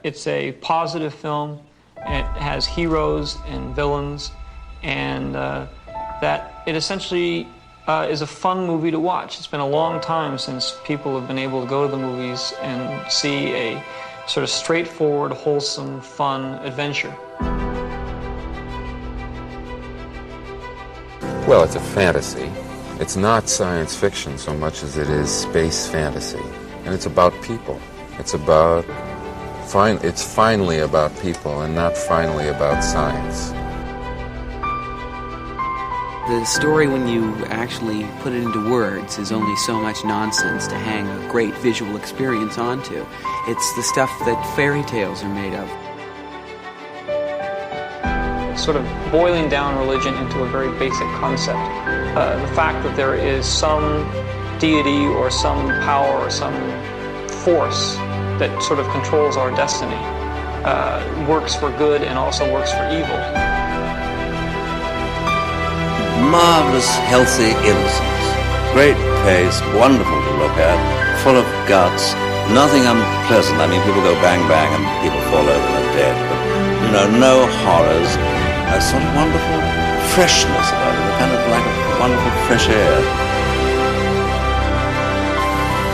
it's a positive film. It has heroes and villains, and that it essentially is a fun movie to watch. It's been a long time since people have been able to go to the movies and see a sort of straightforward, wholesome, fun adventure. Well, it's a fantasy. It's not science fiction so much as it is space fantasy. And it's about people. It's finally about people and not finally about science. The story, when you actually put it into words, is only so much nonsense to hang a great visual experience onto. It's the stuff that fairy tales are made of. Sort of boiling down religion into a very basic concept. The fact that there is some deity or some power or some force that sort of controls our destiny works for good and also works for evil. Marvellous, healthy innocence. Great pace, wonderful to look at, full of guts, nothing unpleasant. I mean, people go bang bang and people fall over and are dead, but, no horrors. A sort of wonderful freshness about it, kind of like a wonderful fresh air.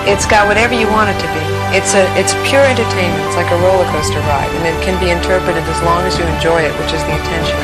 It's got whatever you want it to be. It's pure entertainment. It's like a roller coaster ride, and it can be interpreted as long as you enjoy it, which is the intention.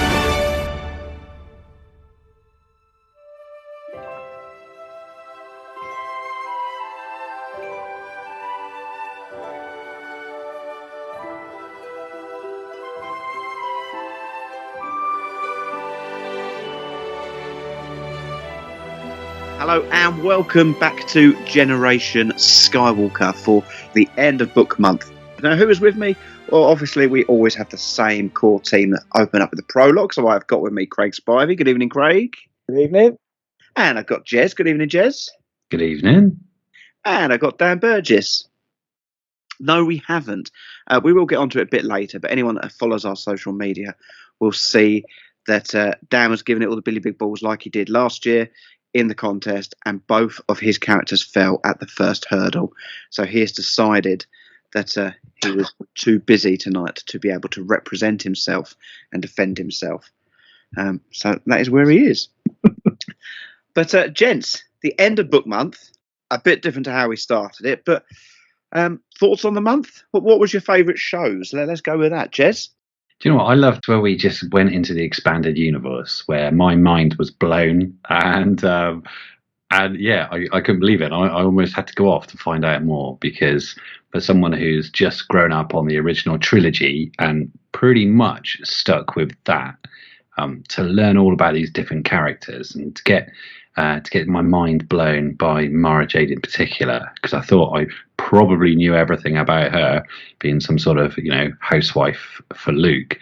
Hello and welcome back to Generation Skywalker for the end of book month. Now, who is with me? Well, obviously we always have the same core team that open up with the prologue. So I've got with me Craig Spivey. Good evening, Craig. Good evening. And I've got Jez. Good evening, Jez. Good evening. And I've got Dan Burgess. No, we haven't. We will get onto it a bit later, but anyone that follows our social media will see that Dan was giving it all the Billy Big Balls like he did last year in the contest, and both of his characters fell at the first hurdle. So he has decided that he was too busy tonight to be able to represent himself and defend himself. So that is where he is. But gents, the end of book month, a bit different to how we started it, but thoughts on the month? What was your favourite shows? Let's go with that, Jez. Do you know what? I loved where we just went into the expanded universe, where my mind was blown, and yeah, I couldn't believe it. I almost had to go off to find out more, because for someone who's just grown up on the original trilogy and pretty much stuck with that, to learn all about these different characters and to get my mind blown by Mara Jade in particular, because I thought I probably knew everything about her, being some sort of housewife for Luke.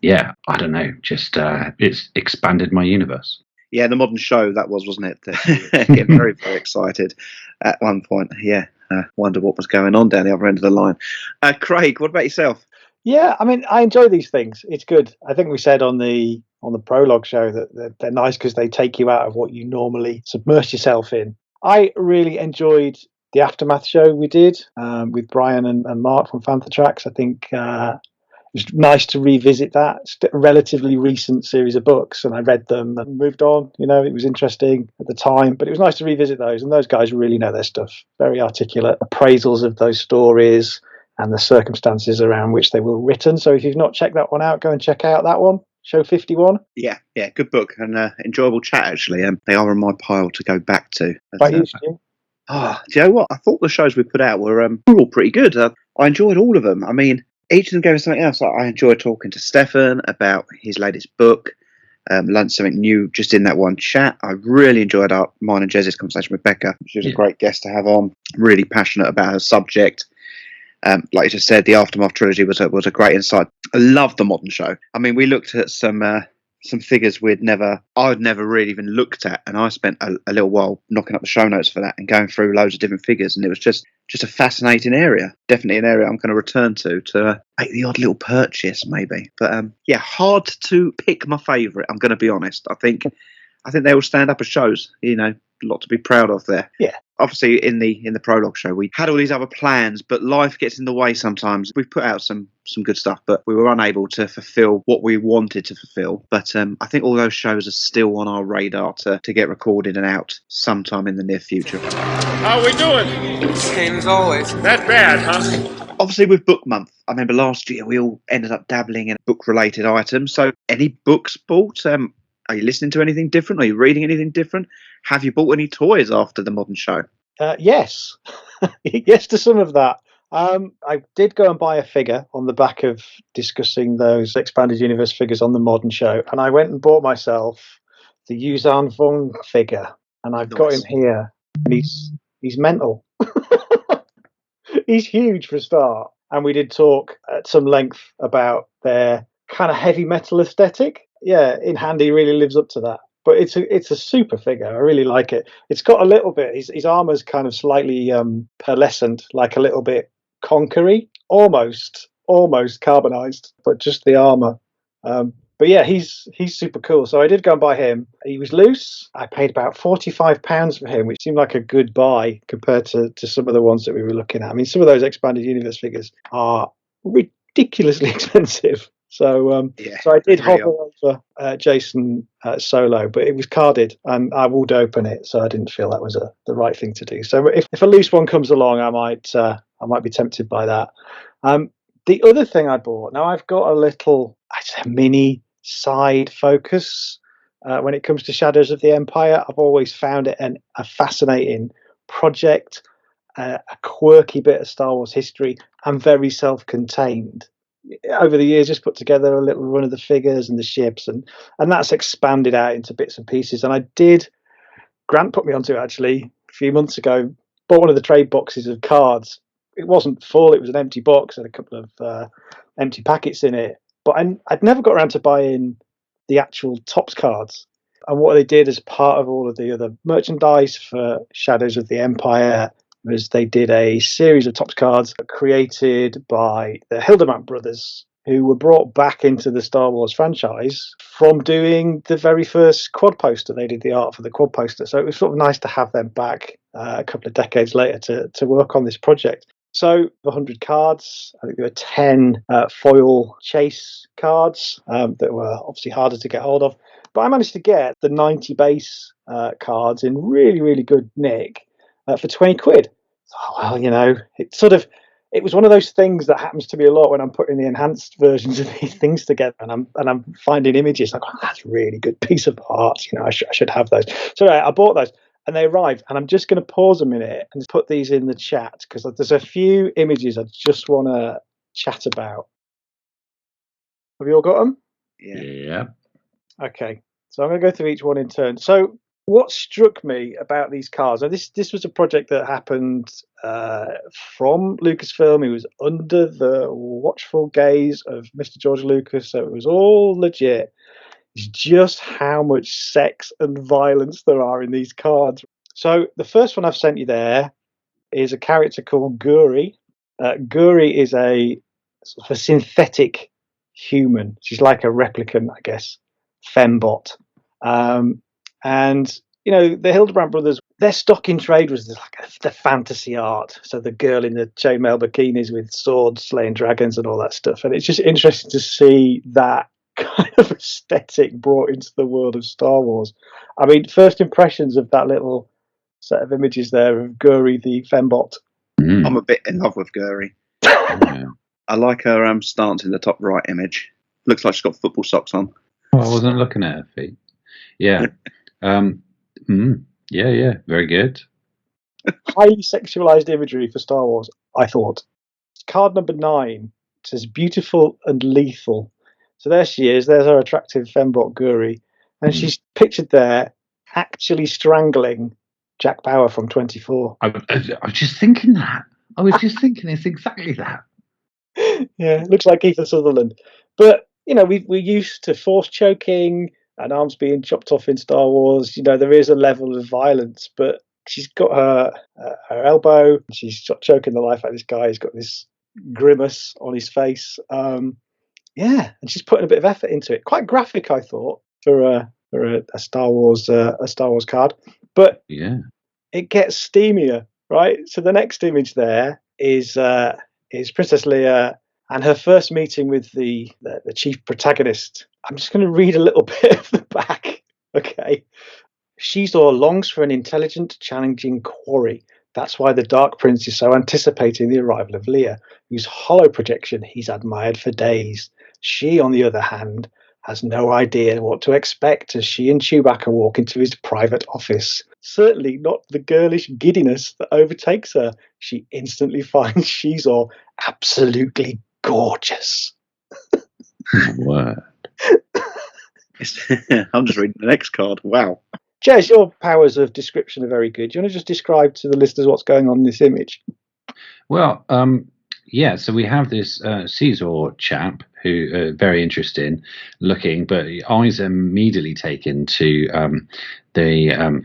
Yeah, I don't know, just it's expanded my universe. Yeah, the modern show that wasn't it? Getting very, very excited at one point. Yeah, wonder what was going on down the other end of the line. Craig, what about yourself? Yeah, I mean, I enjoy these things. It's good. I think we said on the prologue show that they're nice because they take you out of what you normally submerge yourself in. I really enjoyed the Aftermath show we did with Brian and Mark from Fantha Tracks. I think it was nice to revisit that. It's a relatively recent series of books, and I read them and moved on. It was interesting at the time, but it was nice to revisit those. And those guys really know their stuff. Very articulate appraisals of those stories and the circumstances around which they were written. So if you've not checked that one out, go and check out that one. Show 51. Yeah, good book and enjoyable chat, actually. They are on my pile to go back to. By you, Stu? Do you know what? I thought the shows we put out were all pretty good. I enjoyed all of them. I mean, each of them gave us something else. I enjoyed talking to Stefan about his latest book. Learned something new just in that one chat. I really enjoyed mine and Jez's conversation with Becca. She was a great guest to have on. Really passionate about her subject. Like you just said, the Aftermath trilogy was a great insight. I love the modern show. I mean, we looked at some figures I'd never really even looked at, and I spent a little while knocking up the show notes for that and going through loads of different figures, and it was just a fascinating area. Definitely an area I'm going to return to make the odd little purchase, maybe. But yeah, hard to pick my favourite. I'm going to be honest. I think they all stand up as shows. lot to be proud of there. Yeah. Obviously, in the prologue show, we had all these other plans, but life gets in the way sometimes. We've put out some good stuff, but we were unable to fulfil what we wanted to fulfil. But I think all those shows are still on our radar to get recorded and out sometime in the near future. How we doing? Same as always. That bad, huh? Obviously, with Book Month, I remember last year we all ended up dabbling in book-related items. So, any books bought? Are you listening to anything different? Are you reading anything different? Have you bought any toys after the modern show? Yes. Yes to some of that. I did go and buy a figure on the back of discussing those expanded universe figures on the modern show, and I went and bought myself the Yuzan Vong figure, and I've got him here, and he's mental. He's huge for a start, and we did talk at some length about their kind of heavy metal aesthetic. Yeah, in hand he really lives up to that. But it's a super figure. I really like it. It's got a little bit. His armor's kind of slightly pearlescent, like a little bit conquery, almost carbonized, but just the armor. But yeah, he's super cool. So I did go and buy him. He was loose. I paid about £45 for him, which seemed like a good buy compared to some of the ones that we were looking at. I mean, some of those expanded universe figures are ridiculously expensive. So so I did hover over Jason solo, but it was carded, and I would open it, so I didn't feel that was the right thing to do. So if a loose one comes along, I might be tempted by that. The other thing I bought, now I've got a little, I'd say, mini side focus when it comes to Shadows of the Empire. I've always found it a fascinating project, a quirky bit of Star Wars history, and very self-contained. Over the years, just put together a little run of the figures and the ships, and that's expanded out into bits and pieces. And Grant put me onto it actually a few months ago. Bought one of the trade boxes of cards. It wasn't full; it was an empty box and a couple of empty packets in it. But I'd never got around to buying the actual Topps cards. And what they did as part of all of the other merchandise for Shadows of the Empire was they did a series of Topps cards created by the Hildebrandt brothers, who were brought back into the Star Wars franchise from doing the very first quad poster. They did the art for the quad poster. So it was sort of nice to have them back a couple of decades later to work on this project. So 100 cards, I think there were 10 foil chase cards that were obviously harder to get hold of. But I managed to get the 90 base cards in really, really good nick for 20 quid. Oh, well, it was one of those things that happens to me a lot when I'm putting the enhanced versions of these things together, and I'm finding images like, oh, that's a really good piece of art. I should have those. So I bought those, and they arrived, and I'm just going to pause a minute and put these in the chat because there's a few images I just want to chat about. Have you all got them? Yeah. Okay, so I'm going to go through each one in turn. So what struck me about these cards, and this was a project that happened from Lucasfilm. It was under the watchful gaze of Mr. George Lucas, so it was all legit. It's just how much sex and violence there are in these cards. So the first one I've sent you there is a character called Guri. Guri is a sort of a synthetic human. She's like a replicant, I guess, fembot. And, the Hildebrandt brothers, their stock in trade was like the fantasy art. So the girl in the chainmail bikinis with swords slaying dragons and all that stuff. And it's just interesting to see that kind of aesthetic brought into the world of Star Wars. I mean, first impressions of that little set of images there of Guri the fembot. I'm a bit in love with Guri. I like her stance in the top right image. Looks like she's got football socks on. Oh, I wasn't looking at her feet. Yeah. Yeah, very good. Highly sexualized imagery for Star Wars, I thought. Card number 9 says beautiful and lethal. So there she is. There's our attractive fembot Guri. And she's pictured there actually strangling Jack Bauer from 24. I was just thinking that. I was just thinking it's exactly that. Yeah, looks like Kiefer Sutherland. But, we're used to force choking and arms being chopped off in Star Wars. There is a level of violence, but she's got her elbow. She's choking the life out of this guy. He's got this grimace on his face. And she's putting a bit of effort into it. Quite graphic, I thought, for a Star Wars card. But Yeah. it gets steamier, right? So the next image there is Princess Leia and her first meeting with the chief protagonist. I'm just going to read a little bit of the back. Okay. Shizor longs for an intelligent, challenging quarry. That's why the Dark Prince is so anticipating the arrival of Leia, whose hollow projection he's admired for days. She, on the other hand, has no idea what to expect as she and Chewbacca walk into his private office. Certainly not the girlish giddiness that overtakes her. She instantly finds Shizor absolutely gorgeous. Word. I'm just reading the next card. Wow. Jez, your powers of description are very good. Do you want to just describe to the listeners what's going on in this image? Well, yeah, so we have this Caesar chap who very interesting looking, but eyes immediately taken to the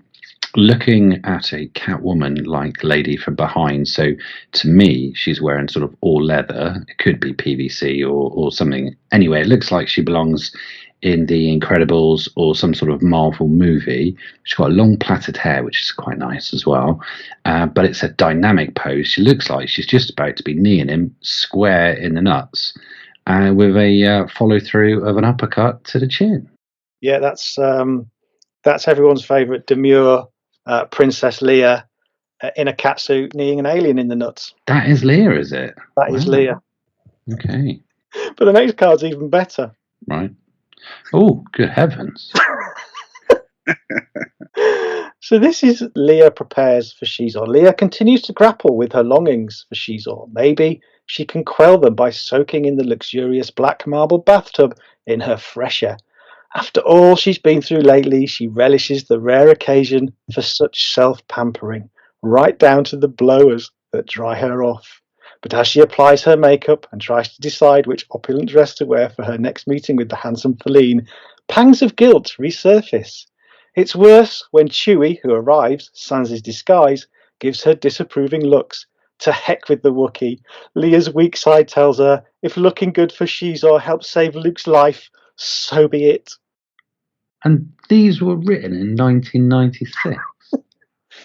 looking at a Catwoman-like lady from behind. So to me, she's wearing sort of all leather. It could be PVC or something. Anyway, it looks like she belongs in The Incredibles or some sort of Marvel movie. She's got long plaited hair, which is quite nice as well. But it's a dynamic pose. She looks like she's just about to be kneeing him square in the nuts with a follow through of an uppercut to the chin. Yeah, that's everyone's favourite demure Princess Leia in a catsuit kneeing an alien in the nuts. That is Leia, is it? That is Leia. Okay. But the next card's even better. Right. Oh, good heavens. So this is Leia prepares for Shizor. Leia continues to grapple with her longings for Shizor. Maybe she can quell them by soaking in the luxurious black marble bathtub in her fresh air. After all she's been through lately, she relishes the rare occasion for such self-pampering, right down to the blowers that dry her off. But as she applies her makeup and tries to decide which opulent dress to wear for her next meeting with the handsome Feline, pangs of guilt resurface. It's worse when Chewie, who arrives, sans his disguise, gives her disapproving looks. To heck with the Wookiee. Leia's weak side tells her, if looking good for Shizor helps save Luke's life, so be it. And these were written in 1996.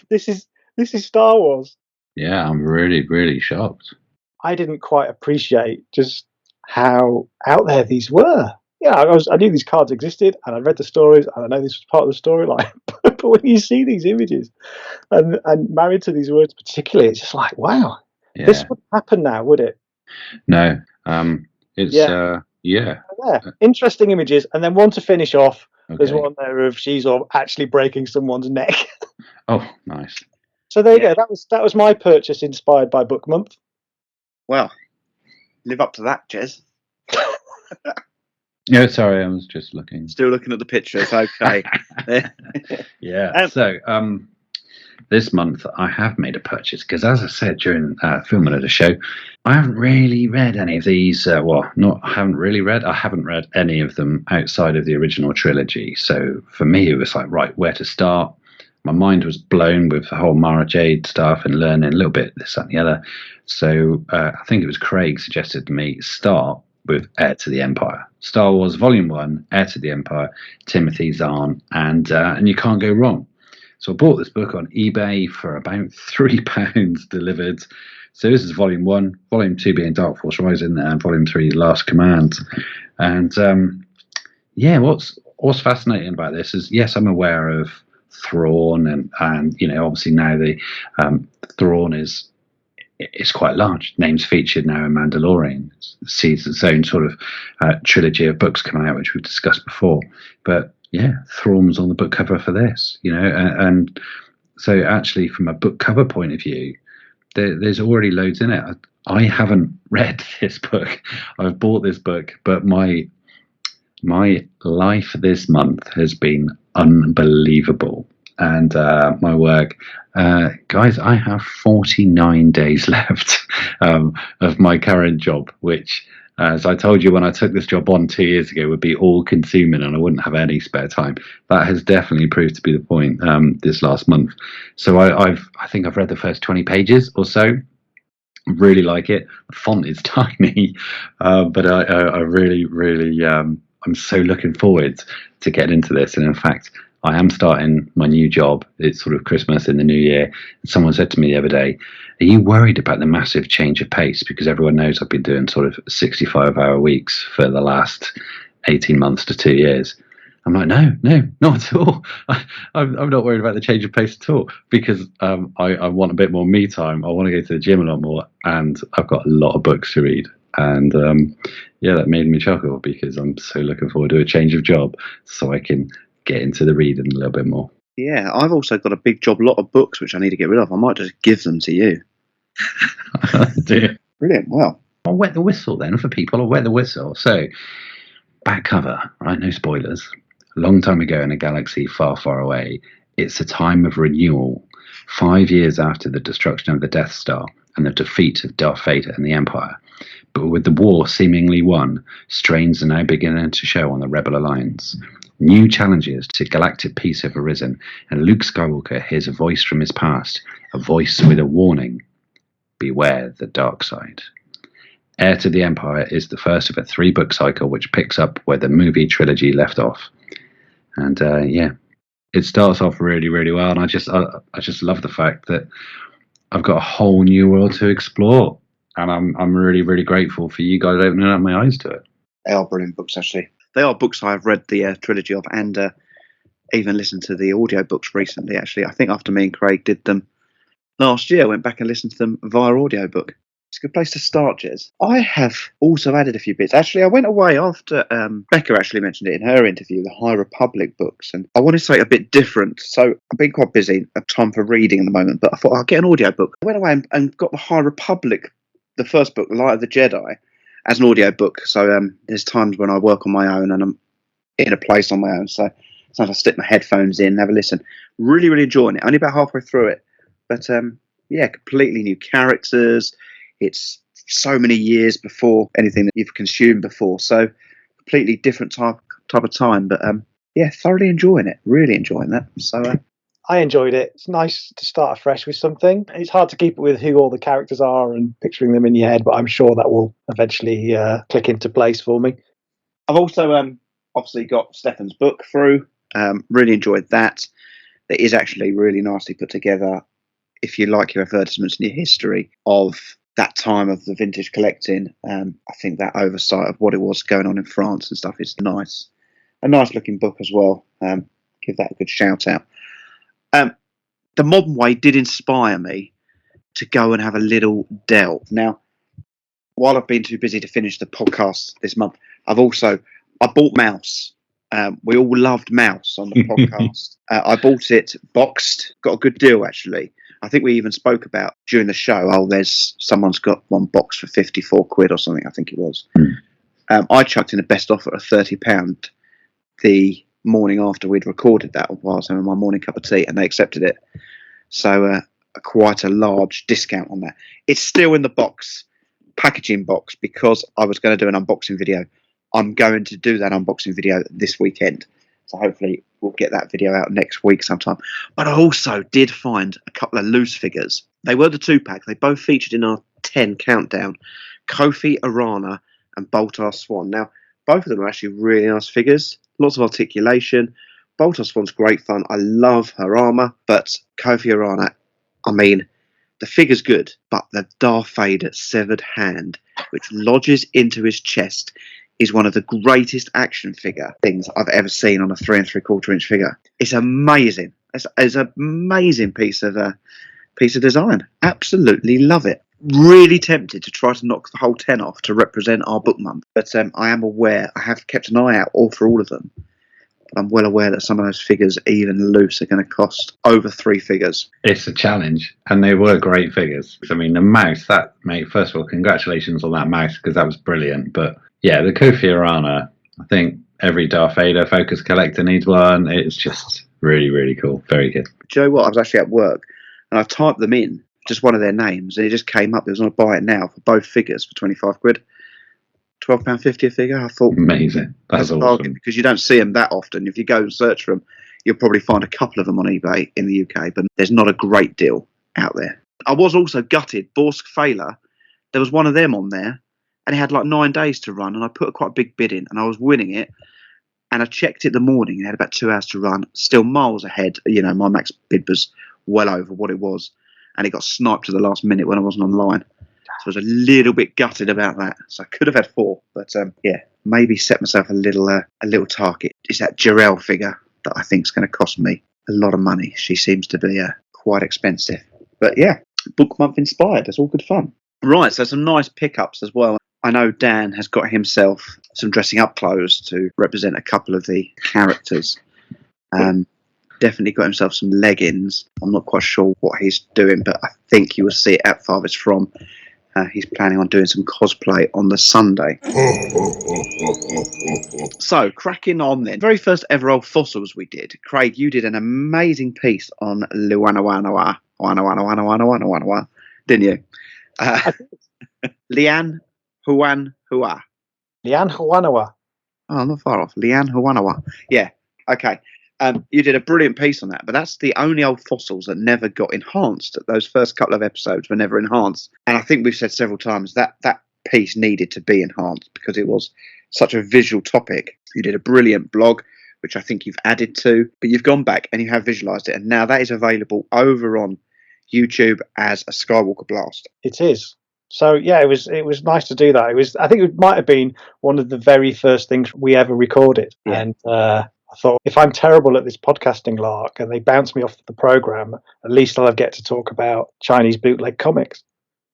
This is Star Wars. Yeah, I'm really, really shocked. I didn't quite appreciate just how out there these were. Yeah, I knew these cards existed, and I read the stories, and I know this was part of the storyline. But when you see these images, and married to these words particularly, it's just like, wow, this wouldn't happen now, would it? No, it's Yeah, interesting images, and then one to finish off. Okay. There's one there of Shizor actually breaking someone's neck. Oh, nice. So there you go. That was my purchase inspired by Book Month. Well, live up to that, Jez. No, sorry, I was just looking. Still looking at the pictures. Okay. Yeah. So this month I have made a purchase because, as I said during filming of the show, I haven't really read any of these. I haven't read any of them outside of the original trilogy. So for me, it was like, right, where to start? My mind was blown with the whole Mara Jade stuff and learning a little bit this, that, and the other. So I think it was Craig suggested to me start with Heir to the Empire. Star Wars Volume 1, Heir to the Empire, Timothy Zahn, and you can't go wrong. So I bought this book on eBay for about £3 delivered. So this is Volume 1, Volume 2 being Dark Force Rising, and Volume 3 Last Command. And what's fascinating about this is, yes, I'm aware of Thrawn, and obviously now the Thrawn is quite large. Names featured now in Mandalorian. It sees its own sort of trilogy of books coming out, which we've discussed before. But yeah, Thrawn was on the book cover for this, and so actually from a book cover point of view, there's already loads in it. I haven't read this book. I've bought this book, but my life this month has been unbelievable. And my work, guys, I have 49 days left of my current job, which, as I told you when I took this job on 2 years ago, would be all consuming and I wouldn't have any spare time. That has definitely proved to be the point this last month. So I think I've read the first 20 pages or so. Really like it. The font is tiny, but I really, really, I'm so looking forward to getting into this. And in fact, I am starting my new job. It's sort of Christmas in the new year. Someone said to me the other day, are you worried about the massive change of pace? Because everyone knows I've been doing sort of 65-hour weeks for the last 18 months to 2 years. I'm like, no, not at all. I'm not worried about the change of pace at all, because I want a bit more me time. I want to go to the gym a lot more, and I've got a lot of books to read. And that made me chuckle, because I'm so looking forward to a change of job so I can get into the reading a little bit more. Yeah, I've also got a big job, lot of books which I need to get rid of. I might just give them to you. Dear. Brilliant. Well, I'll wet the whistle then for people. I'll wet the whistle. So, back cover, right? No spoilers. A long time ago in a galaxy far, far away, it's a time of renewal. 5 years after the destruction of the Death Star and the defeat of Darth Vader and the Empire. But with the war seemingly won, strains are now beginning to show on the Rebel Alliance. New challenges to galactic peace have arisen, and Luke Skywalker hears a voice from his past, a voice with a warning. Beware the dark side. Heir to the Empire is the first of a 3-book cycle which picks up where the movie trilogy left off. And it starts off really, really well, and I just love the fact that I've got a whole new world to explore, and I'm really, really grateful for you guys opening up my eyes to it. They are brilliant books, actually. They are books I've read the trilogy of, and even listened to the audiobooks recently, actually. I think after me and Craig did them last year, I went back and listened to them via audiobook. It's a good place to start, Jez. I have also added a few bits. Actually, I went away after Becca actually mentioned it in her interview, the High Republic books, and I wanted something a bit different. So I've been quite busy, I have time for reading at the moment, but I thought I'll get an audiobook. I went away and got the High Republic, the first book, Light of the Jedi, as an audiobook. So there's times when I work on my own and I'm in a place on my own. So sometimes I stick my headphones in and have a listen. Really, really enjoying it. Only about halfway through it. But completely new characters. It's so many years before anything that you've consumed before. So completely different type of time. But thoroughly enjoying it. Really enjoying that. So I enjoyed it. It's nice to start afresh with something. It's hard to keep it with who all the characters are and picturing them in your head, but I'm sure that will eventually click into place for me. I've also obviously got Stephane's book through. Really enjoyed that. It is actually really nicely put together. If you like your advertisements and your history of that time of the vintage collecting, I think that oversight of what it was going on in France and stuff is nice. A nice looking book as well. Give that a good shout out. The Modern Way did inspire me to go and have a little delve. Now, while I've been too busy to finish the podcast this month, I bought Mouse. We all loved Mouse on the podcast. I bought it boxed, got a good deal actually. I think we even spoke about during the show, someone's got one box for 54 quid or something, I think it was. I chucked in a best offer of £30 the morning after we'd recorded that while I was having my morning cup of tea, and they accepted it. So quite a large discount on that. It's still in the box, packaging box, because I was going to do an unboxing video. I'm going to do that unboxing video this weekend. So hopefully we'll get that video out next week sometime. But I also did find a couple of loose figures. They were the 2-pack. They both featured in our 10 countdown. Kofi Arana and Boltar Swan. Now, both of them are actually really nice figures. Lots of articulation. Boltar Swan's great fun. I love her armour. But Kofi Arana, I mean, the figure's good. But the Darth Vader severed hand, which lodges into his chest, is one of the greatest action figure things I've ever seen on a 3 3/4 inch figure. It's amazing. It's an amazing piece of design. Absolutely love it. Really tempted to try to knock the whole 10 off to represent our book month, but I am aware, I have kept an eye out for all of them. But I'm well aware that some of those figures, even loose, are going to cost over 3 figures. It's a challenge, and they were great figures. I mean, the mouse, first of all, congratulations on that mouse, because that was brilliant. But yeah, the Kofi Arana, I think every Darth Vader Focus collector needs one. It's just really, really cool. Very good. Do you know what? I was actually at work, and I typed them in, just one of their names, and it just came up. It was on a buy it now for both figures for 25 quid. £12.50 a figure. I thought, amazing. That's awesome. Bargain, because you don't see them that often. If you go and search for them, you'll probably find a couple of them on eBay in the UK, but there's not a great deal out there. I was also gutted. Borsk Failer, there was one of them on there, and it had like 9 days to run, and I put quite a big bid in, and I was winning it. And I checked it the morning. It had about 2 hours to run, still miles ahead. My max bid was well over what it was, and it got sniped at the last minute when I wasn't online. So I was a little bit gutted about that. So I could have had 4, but maybe set myself a little target. It's that Jarell figure that I think is going to cost me a lot of money. She seems to be quite expensive. But yeah, book month inspired. It's all good fun. Right, so some nice pickups as well. I know Dan has got himself some dressing up clothes to represent a couple of the characters. Definitely got himself some leggings. I'm not quite sure what he's doing, but I think you will see it at Farthest From. He's planning on doing some cosplay on the Sunday. So, cracking on then. Very first ever Old Fossils we did. Craig, you did an amazing piece on Luanawanawa, didn't you? Lian Huan Hua. Lian Huanawa. Oh, I'm not far off. Lian Huanawa. Yeah, okay. You did a brilliant piece on that, but that's the only Old Fossils that never got enhanced. Those first couple of episodes were never enhanced. And I think we've said several times that that piece needed to be enhanced because it was such a visual topic. You did a brilliant blog, which I think you've added to, but you've gone back and you have visualised it. And now that is available over on YouTube as a Skywalker Blast. It is. So yeah, it was nice to do that. I think it might have been one of the very first things we ever recorded. Yeah. And I thought, if I'm terrible at this podcasting lark and they bounce me off the program, at least I'll get to talk about Chinese bootleg comics.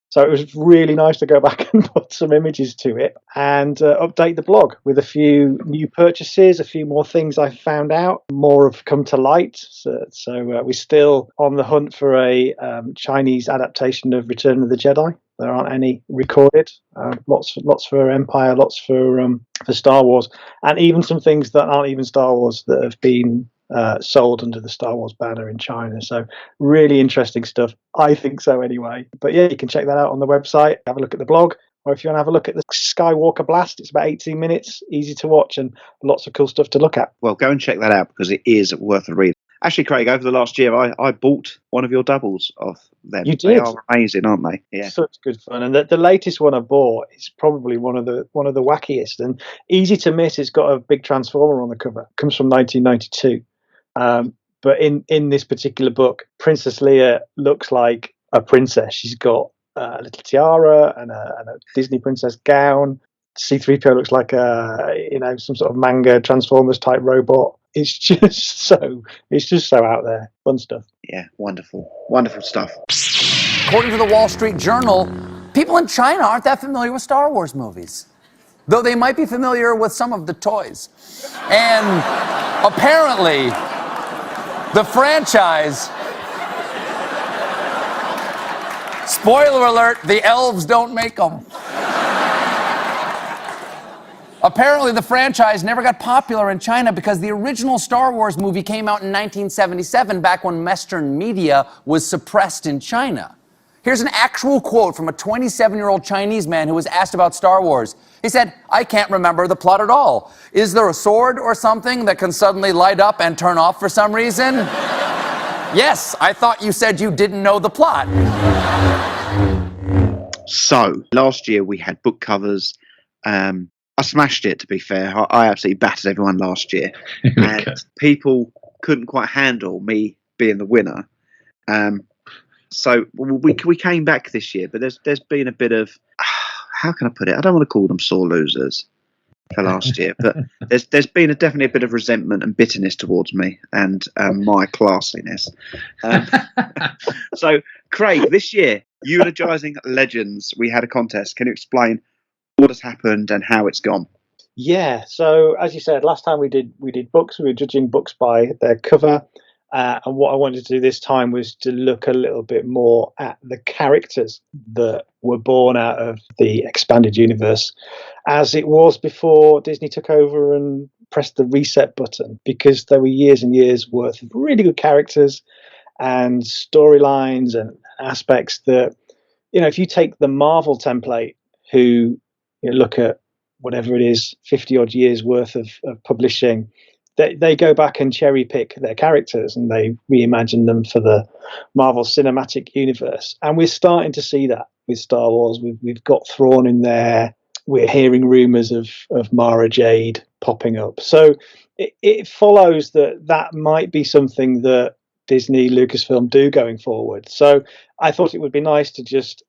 So it was really nice to go back and put some images to it and update the blog with a few new purchases, a few more things I found out. More have come to light. So we're still on the hunt for a Chinese adaptation of Return of the Jedi. There aren't any recorded. Lots for Empire, lots for Star Wars, and even some things that aren't even Star Wars that have been sold under the Star Wars banner in China. So really interesting stuff. I think so anyway. But yeah, you can check that out on the website. Have a look at the blog. Or if you want to have a look at the Skywalker Blast, it's about 18 minutes, easy to watch, and lots of cool stuff to look at. Well, go and check that out because it is worth a read. Actually, Craig, over the last year, I bought one of your doubles of them. You did? They are amazing, aren't they? Yeah. Such good fun. And the latest one I bought is probably one of the wackiest and easy to miss. It's got a big Transformer on the cover. It comes from 1992. But in this particular book, Princess Leia looks like a princess. She's got a little tiara and a Disney princess gown. C-3PO looks like some sort of manga Transformers type robot. It's just so out there. Fun stuff. Yeah, wonderful stuff. According to the Wall Street Journal, people in China aren't that familiar with Star Wars movies, though they might be familiar with some of the toys. And apparently, the franchise, spoiler alert, the elves don't make them. Apparently, the franchise never got popular in China because the original Star Wars movie came out in 1977, back when Western media was suppressed in China. Here's an actual quote from a 27-year-old Chinese man who was asked about Star Wars. He said, "I can't remember the plot at all. Is there a sword or something that can suddenly light up and turn off for some reason?" "Yes, I thought you said you didn't know the plot." So, last year we had book covers. I smashed it, to be fair. I absolutely battered everyone last year. And people couldn't quite handle me being the winner. So we came back this year, but there's been a bit of, how can I put it? I don't want to call them sore losers for last year, but there's been definitely a bit of resentment and bitterness towards me and my classiness. So, Craig, this year, Eulogising Legends, we had a contest. Can you explain what has happened and how it's gone? Yeah, so as you said, last time we did books. We were judging books by their cover, and what I wanted to do this time was to look a little bit more at the characters that were born out of the expanded universe as it was before Disney took over and pressed the reset button, because there were years and years worth of really good characters and storylines and aspects that, if you take the Marvel template, who look at whatever it is, 50 odd years worth of publishing, they go back and cherry pick their characters and they reimagine them for the Marvel Cinematic Universe. And we're starting to see that with Star Wars. We've got Thrawn in there. We're hearing rumors of Mara Jade popping up. So it follows that might be something that Disney, Lucasfilm do going forward. So I thought it would be nice to just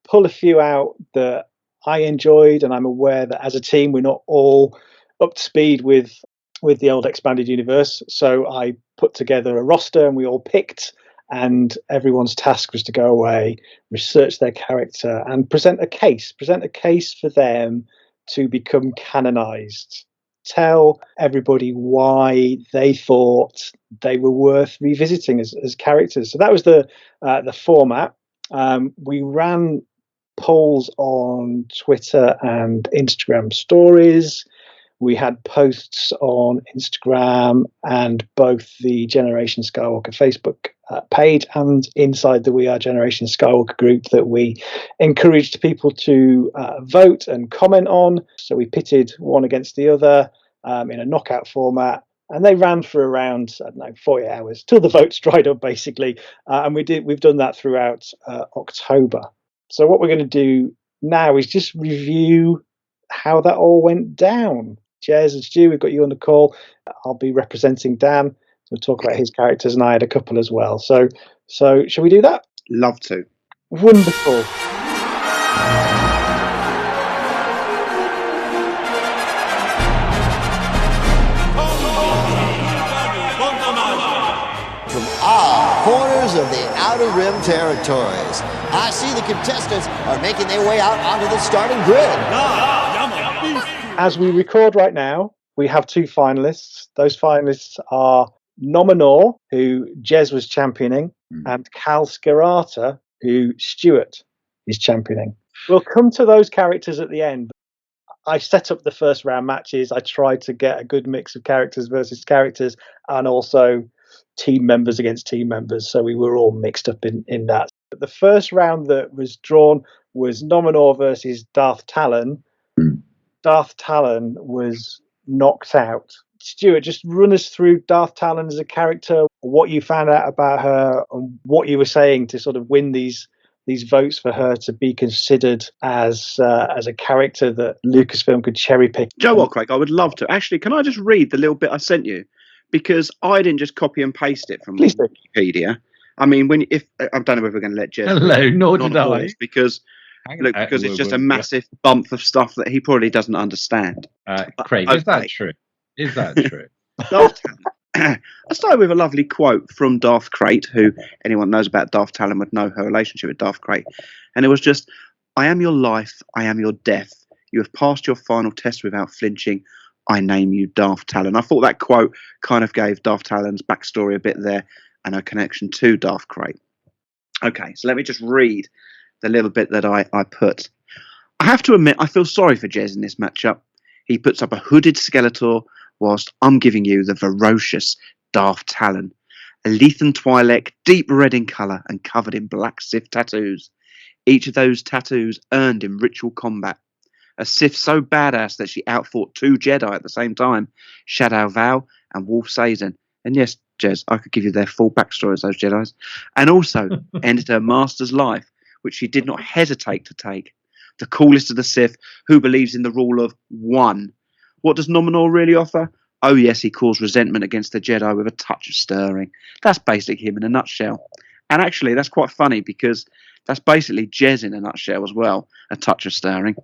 pull a few out that I enjoyed, and I'm aware that as a team we're not all up to speed with the old expanded universe. So I put together a roster and we all picked, and everyone's task was to go away, research their character, and present a case for them to become canonized. Tell everybody why they thought they were worth revisiting as characters. So that was the format. We ran polls on Twitter and Instagram stories. We had posts on Instagram and both the Generation Skywalker Facebook page and inside the We Are Generation Skywalker group that we encouraged people to vote and comment on. So we pitted one against the other in a knockout format. And they ran for around, 40 hours till the votes dried up, basically. And we've done that throughout October. So what we're going to do now is just review how that all went down. Jez and Stu, we've got you on the call. I'll be representing Dan. We'll talk about his characters, and I had a couple as well. So shall we do that? Love to. Wonderful. From all corners of the Outer Rim territories, I see the contestants are making their way out onto the starting grid. As we record right now, we have two finalists. Those finalists are Nominor, who Jez was championing, and Cal Scarata, who Stuart is championing. We'll come to those characters at the end. I set up the first round matches. I tried to get a good mix of characters versus characters and also team members against team members. So we were all mixed up in that. But the first round that was drawn was Nominor versus Darth Talon. Darth Talon was knocked out. Stuart, just run us through Darth Talon as a character, what you found out about her, and what you were saying to sort of win these votes for her to be considered as a character that Lucasfilm could cherry pick. Do you know what, Craig? I would love to. Actually, can I just read the little bit I sent you? Because I didn't just copy and paste it from Wikipedia. I mean, I don't know if we're going to let Jez. Hello, nor did I. Because it's just a massive bump of stuff that he probably doesn't understand. Craig, is that true? Is that true? I started with a lovely quote from Darth Crate, who anyone knows about Darth Talon would know her relationship with Darth Crate. And it was just, I am your life, I am your death. You have passed your final test without flinching. I name you Darth Talon. I thought that quote kind of gave Darth Talon's backstory a bit there and her connection to Darth Crate. Okay, so let me just read the little bit that I put. I have to admit, I feel sorry for Jez in this matchup. He puts up a hooded Skeletor whilst I'm giving you the ferocious Darth Talon. A Lethan Twi'lek, deep red in colour and covered in black Sith tattoos. Each of those tattoos earned in ritual combat. A Sith so badass that she outfought two Jedi at the same time, Shadow Val and Wolf Sazin. And yes, Jez, I could give you their full backstory as those Jedis. And also ended her master's life, which she did not hesitate to take. The coolest of the Sith, who believes in the rule of one. What does Nominor really offer? Oh yes, he caused resentment against the Jedi with a touch of stirring. That's basically him in a nutshell. And actually, that's quite funny because that's basically Jez in a nutshell as well. A touch of stirring.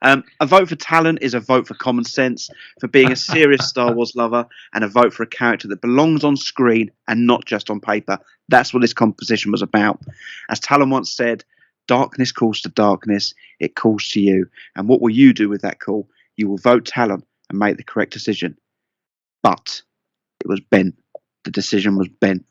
A vote for Talon is a vote for common sense, for being a serious Star Wars lover, and a vote for a character that belongs on screen and not just on paper. That's what this composition was about. As Talon once said, darkness calls to darkness, it calls to you. And what will you do with that call? You will vote Talon and make the correct decision. But it was Ben. The decision was Ben.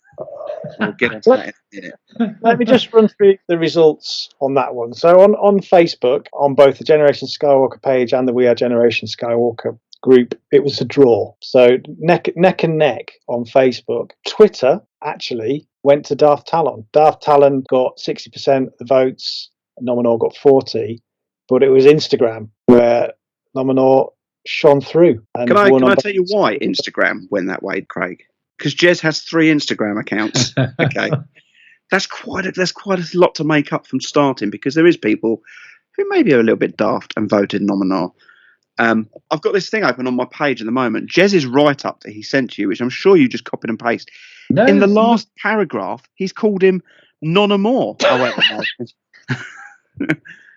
We'll get into that in a minute. Let me just run through the results on that one. So on Facebook, on both the Generation Skywalker page and the We Are Generation Skywalker group, it was a draw. So neck and neck on Facebook. Twitter actually went to Darth Talon. Darth Talon got 60% of the votes, Nominor got 40%, but it was Instagram where Nominor shone througd. Can I tell you why Instagram went that way, Craig? Because Jez has 3 Instagram accounts. Okay, that's quite a lot to make up from starting, because there is people who maybe are a little bit daft and voted Nominor. I've got this thing open on my page at the moment. Jez's write-up that he sent you, which I'm sure you just copied and pasted. No, in the last paragraph, he's called him non-amour.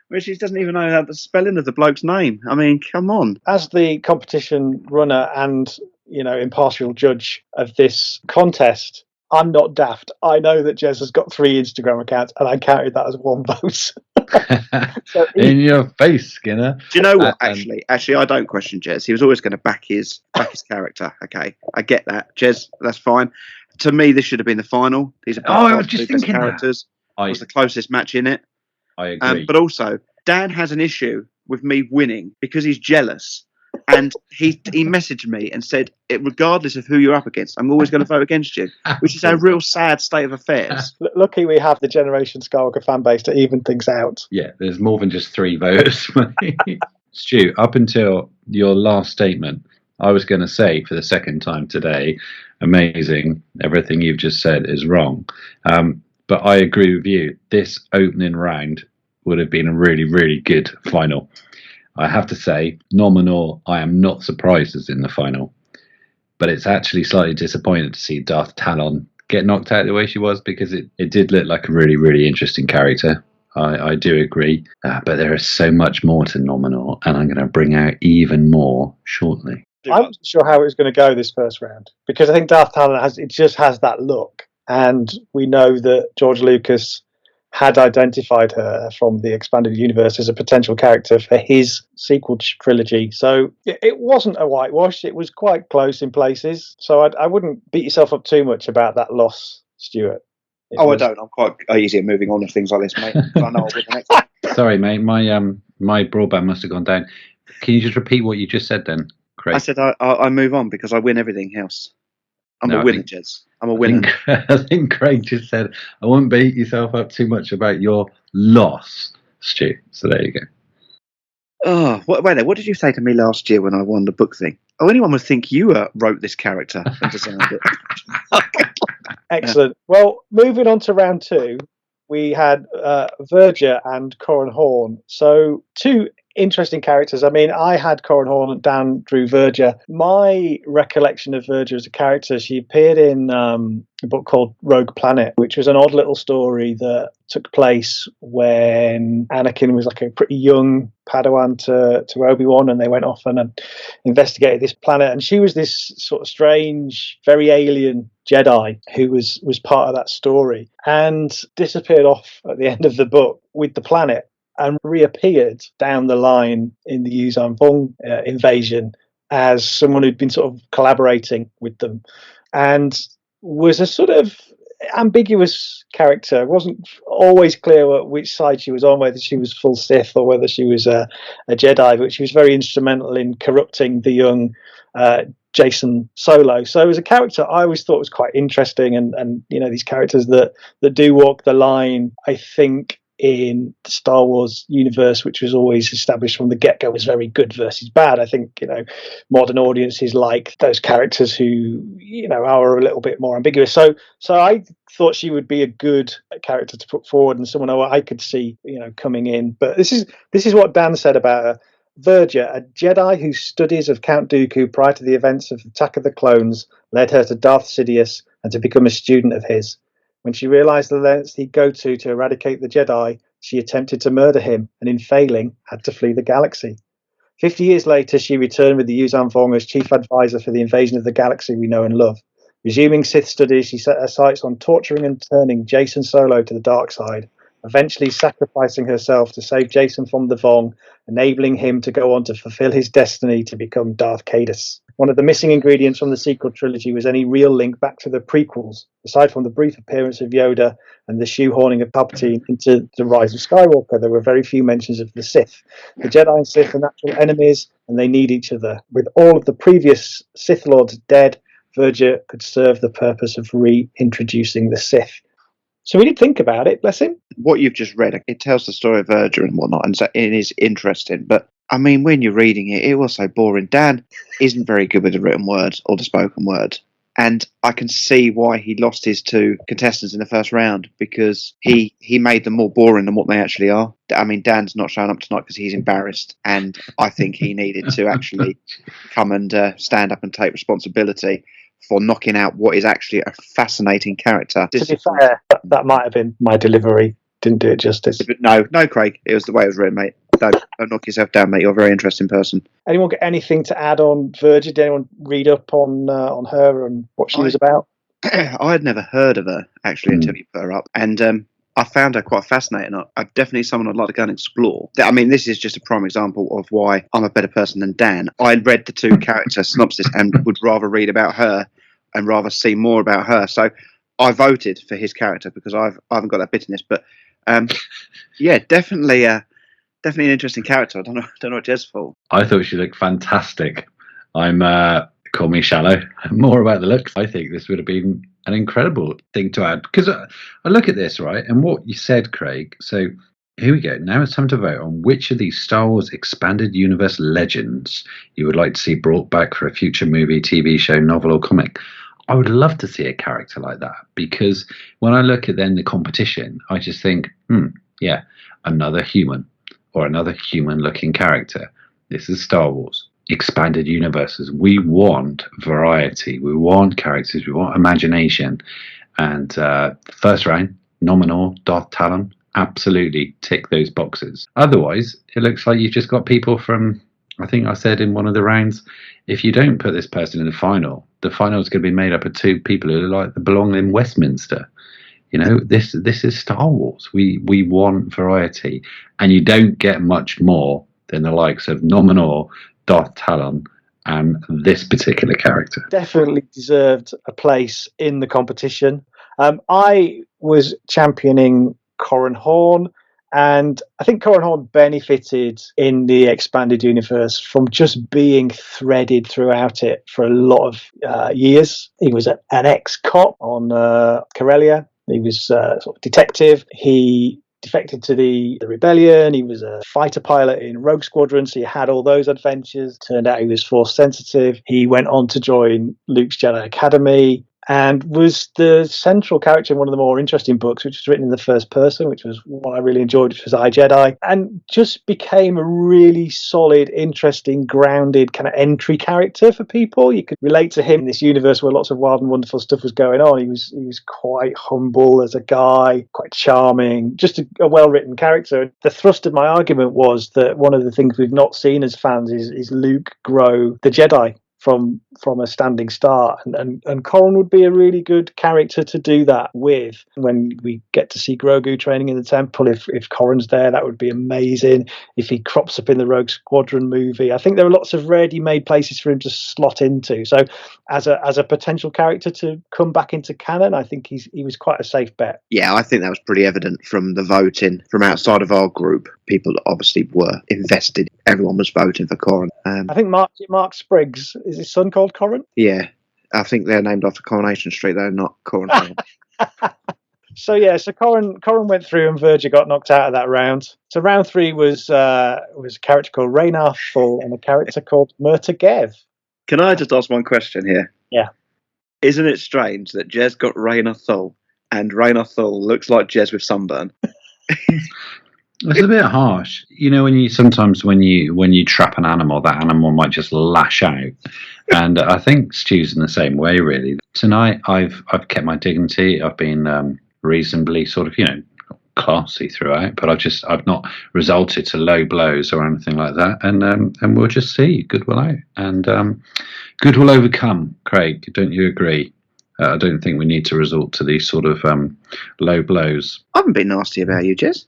Which he doesn't even know how the spelling of the bloke's name. I mean, come on. As the competition runner and, impartial judge of this contest, I'm not daft. I know that Jez has got 3 Instagram accounts, and I counted that as 1 vote. So in your face, Skinner. Do you know what? Actually, I don't question Jez. He was always going to back his character. Okay, I get that, Jez. That's fine. To me, this should have been the final. These are I was just thinking characters. It was the closest match in it. I agree. But also, Dan has an issue with me winning because he's jealous. And he messaged me and said, regardless of who you're up against, I'm always going to vote against you, which is a real sad state of affairs. Lucky we have the Generation Skywalker fan base to even things out. Yeah, there's more than just 3 voters. Stu, up until your last statement, I was going to say for the second time today, amazing, everything you've just said is wrong. But I agree with you. This opening round would have been a really, really good final. I have to say, nominal, I am not surprised is in the final. But it's actually slightly disappointing to see Darth Talon get knocked out the way she was, because it did look like a really, really interesting character. I do agree. But there is so much more to nominal, and I'm going to bring out even more shortly. I'm not sure how it was going to go this first round, because I think Darth Talon just has that look. And we know that George Lucas had identified her from the expanded universe as a potential character for his sequel trilogy. So it wasn't a whitewash. It was quite close in places. So I wouldn't beat yourself up too much about that loss, Stuart. I don't. I'm quite easy at moving on to things like this, mate. I know I'll win the next one. Sorry, mate. My broadband must have gone down. Can you just repeat what you just said then, Craig? I said I move on because I win everything else. I'm a winner, Jez. I'm a winner. I think Craig just said, I wouldn't beat yourself up too much about your loss, Stu. So there you go. Oh, wait there. What did you say to me last year when I won the book thing? Oh, anyone would think you wrote this character and designed it. Excellent. Well, moving on to round 2, we had Verger and Corin Horn. So 2 interesting characters. I mean, I had Corin Horn and Dan drew Verger. My recollection of Verger as a character, she appeared in a book called Rogue Planet, which was an odd little story that took place when Anakin was like a pretty young Padawan to Obi-Wan, and they went off and investigated this planet. And she was this sort of strange, very alien Jedi who was part of that story, and disappeared off at the end of the book with the planet, and reappeared down the line in the Yuuzhan Vong invasion as someone who'd been sort of collaborating with them, and was a sort of ambiguous character. It wasn't always clear which side she was on, whether she was full Sith or whether she was a Jedi, but she was very instrumental in corrupting the young Jason Solo. So it was a character I always thought was quite interesting, and these characters that do walk the line, I think, in the Star Wars universe, which was always established from the get-go as very good versus bad. I think modern audiences like those characters who are a little bit more ambiguous. So I thought she would be a good character to put forward, and someone I could see coming in. But this is what Dan said about her. Verger, a Jedi whose studies of Count Dooku prior to the events of Attack of the Clones led her to Darth Sidious and to become a student of his. When she realized the lengths he'd go to eradicate the Jedi, she attempted to murder him, and in failing, had to flee the galaxy. 50 years later, she returned with the Yuuzhan Vong as chief advisor for the invasion of the galaxy we know and love. Resuming Sith studies, she set her sights on torturing and turning Jason Solo to the dark side, eventually sacrificing herself to save Jason from the Vong, enabling him to go on to fulfill his destiny to become Darth Caedus. One of the missing ingredients from the sequel trilogy was any real link back to the prequels, aside from the brief appearance of Yoda and the shoehorning of Palpatine into the Rise of Skywalker. There were very few mentions of the Sith. The Jedi and Sith are natural enemies, and they need each other. With all of the previous Sith Lords dead, Verger could serve the purpose of reintroducing the Sith. So we did think about it, bless him. What you've just read, it tells the story of Verger and whatnot, and so it is interesting. But, I mean, when you're reading it, it was so boring. Dan isn't very good with the written word or the spoken word. And I can see why he lost his 2 contestants in the first round, because he made them more boring than what they actually are. I mean, Dan's not showing up tonight because he's embarrassed, and I think he needed to actually come and stand up and take responsibility for knocking out what is actually a fascinating character. To be fair, that might have been my delivery. Didn't do it justice. But no, Craig. It was the way it was written, mate. Don't knock yourself down, mate. You're a very interesting person. Anyone got anything to add on Virgin? Did anyone read up on her and what she was about? I had never heard of her, actually, until you put her up. And I found her quite fascinating. I'm definitely someone I'd like to go and explore. I mean, this is just a prime example of why I'm a better person than Dan. I read the 2 character synopsis and would rather read about her and rather see more about her. So I voted for his character because I haven't got that bitterness. But yeah, definitely an interesting character. I don't know what Jez thought. I thought she looked fantastic. I'm call me shallow. More about the looks. I think this would have been an incredible thing to add, because I look at this, right, and what you said, Craig. So here we go. Now it's time to vote on which of these Star Wars Expanded Universe legends you would like to see brought back for a future movie, TV show, novel, or comic. I would love to see a character like that, because when I look at then the competition, I just think, yeah, another human or another human-looking character. This is Star Wars. Expanded universes. We want variety. We want characters. We want imagination. And first round, Nominor, Darth Talon, absolutely tick those boxes. Otherwise, it looks like you've just got people from, I think I said in one of the rounds, if you don't put this person in the final is going to be made up of 2 people who belong in Westminster. You know, this is Star Wars. We want variety, and you don't get much more than the likes of Nominor, Darth Talon, and this particular character. Definitely deserved a place in the competition. I was championing Corran Horn, and I think Corran Horn benefited in the expanded universe from just being threaded throughout it for a lot of years. He was an ex-cop on Corellia. He was sort of detective. He defected to the rebellion. He was a fighter pilot in Rogue Squadron, so he had all those adventures. Turned out he was force sensitive. He went on to join Luke's Jedi Academy and was the central character in one of the more interesting books, which was written in the first person, which was what I really enjoyed, which was I, Jedi, and just became a really solid, interesting, grounded kind of entry character for people. You could relate to him in this universe where lots of wild and wonderful stuff was going on. He was quite humble as a guy, quite charming, just a well-written character. The thrust of my argument was that one of the things we've not seen as fans is Luke grow the Jedi from a standing start, and Corran would be a really good character to do that with. When we get to see Grogu training in the temple, if Corran's there, that would be amazing. If he crops up in the Rogue Squadron movie, I think there are lots of ready-made places for him to slot into. So as a potential character to come back into canon, I think he was quite a safe bet. Yeah, I think that was pretty evident from the voting from outside of our group. People obviously were invested. Everyone was voting for Corran. I think Mark Spriggs, is his son called Corran? Yeah, I think they're named after Coronation Street, though, not Corran. So Corran went through, and Verger got knocked out of that round. So round 3 was a character called Raynar Thull and a character called Murta Gev. Can I just ask one question here? Yeah. Isn't it strange that Jez got Raynar Thull, and Raynar Thull looks like Jez with sunburn? It's a bit harsh, you know. When you trap an animal, that animal might just lash out, and I think Stu's in the same way. Really, tonight I've kept my dignity. I've been reasonably sort of classy throughout, but I've not resulted to low blows or anything like that. And we'll just see. Good will out, and good will overcome. Craig, don't you agree? I don't think we need to resort to these sort of low blows. I haven't been nasty about you, Jez.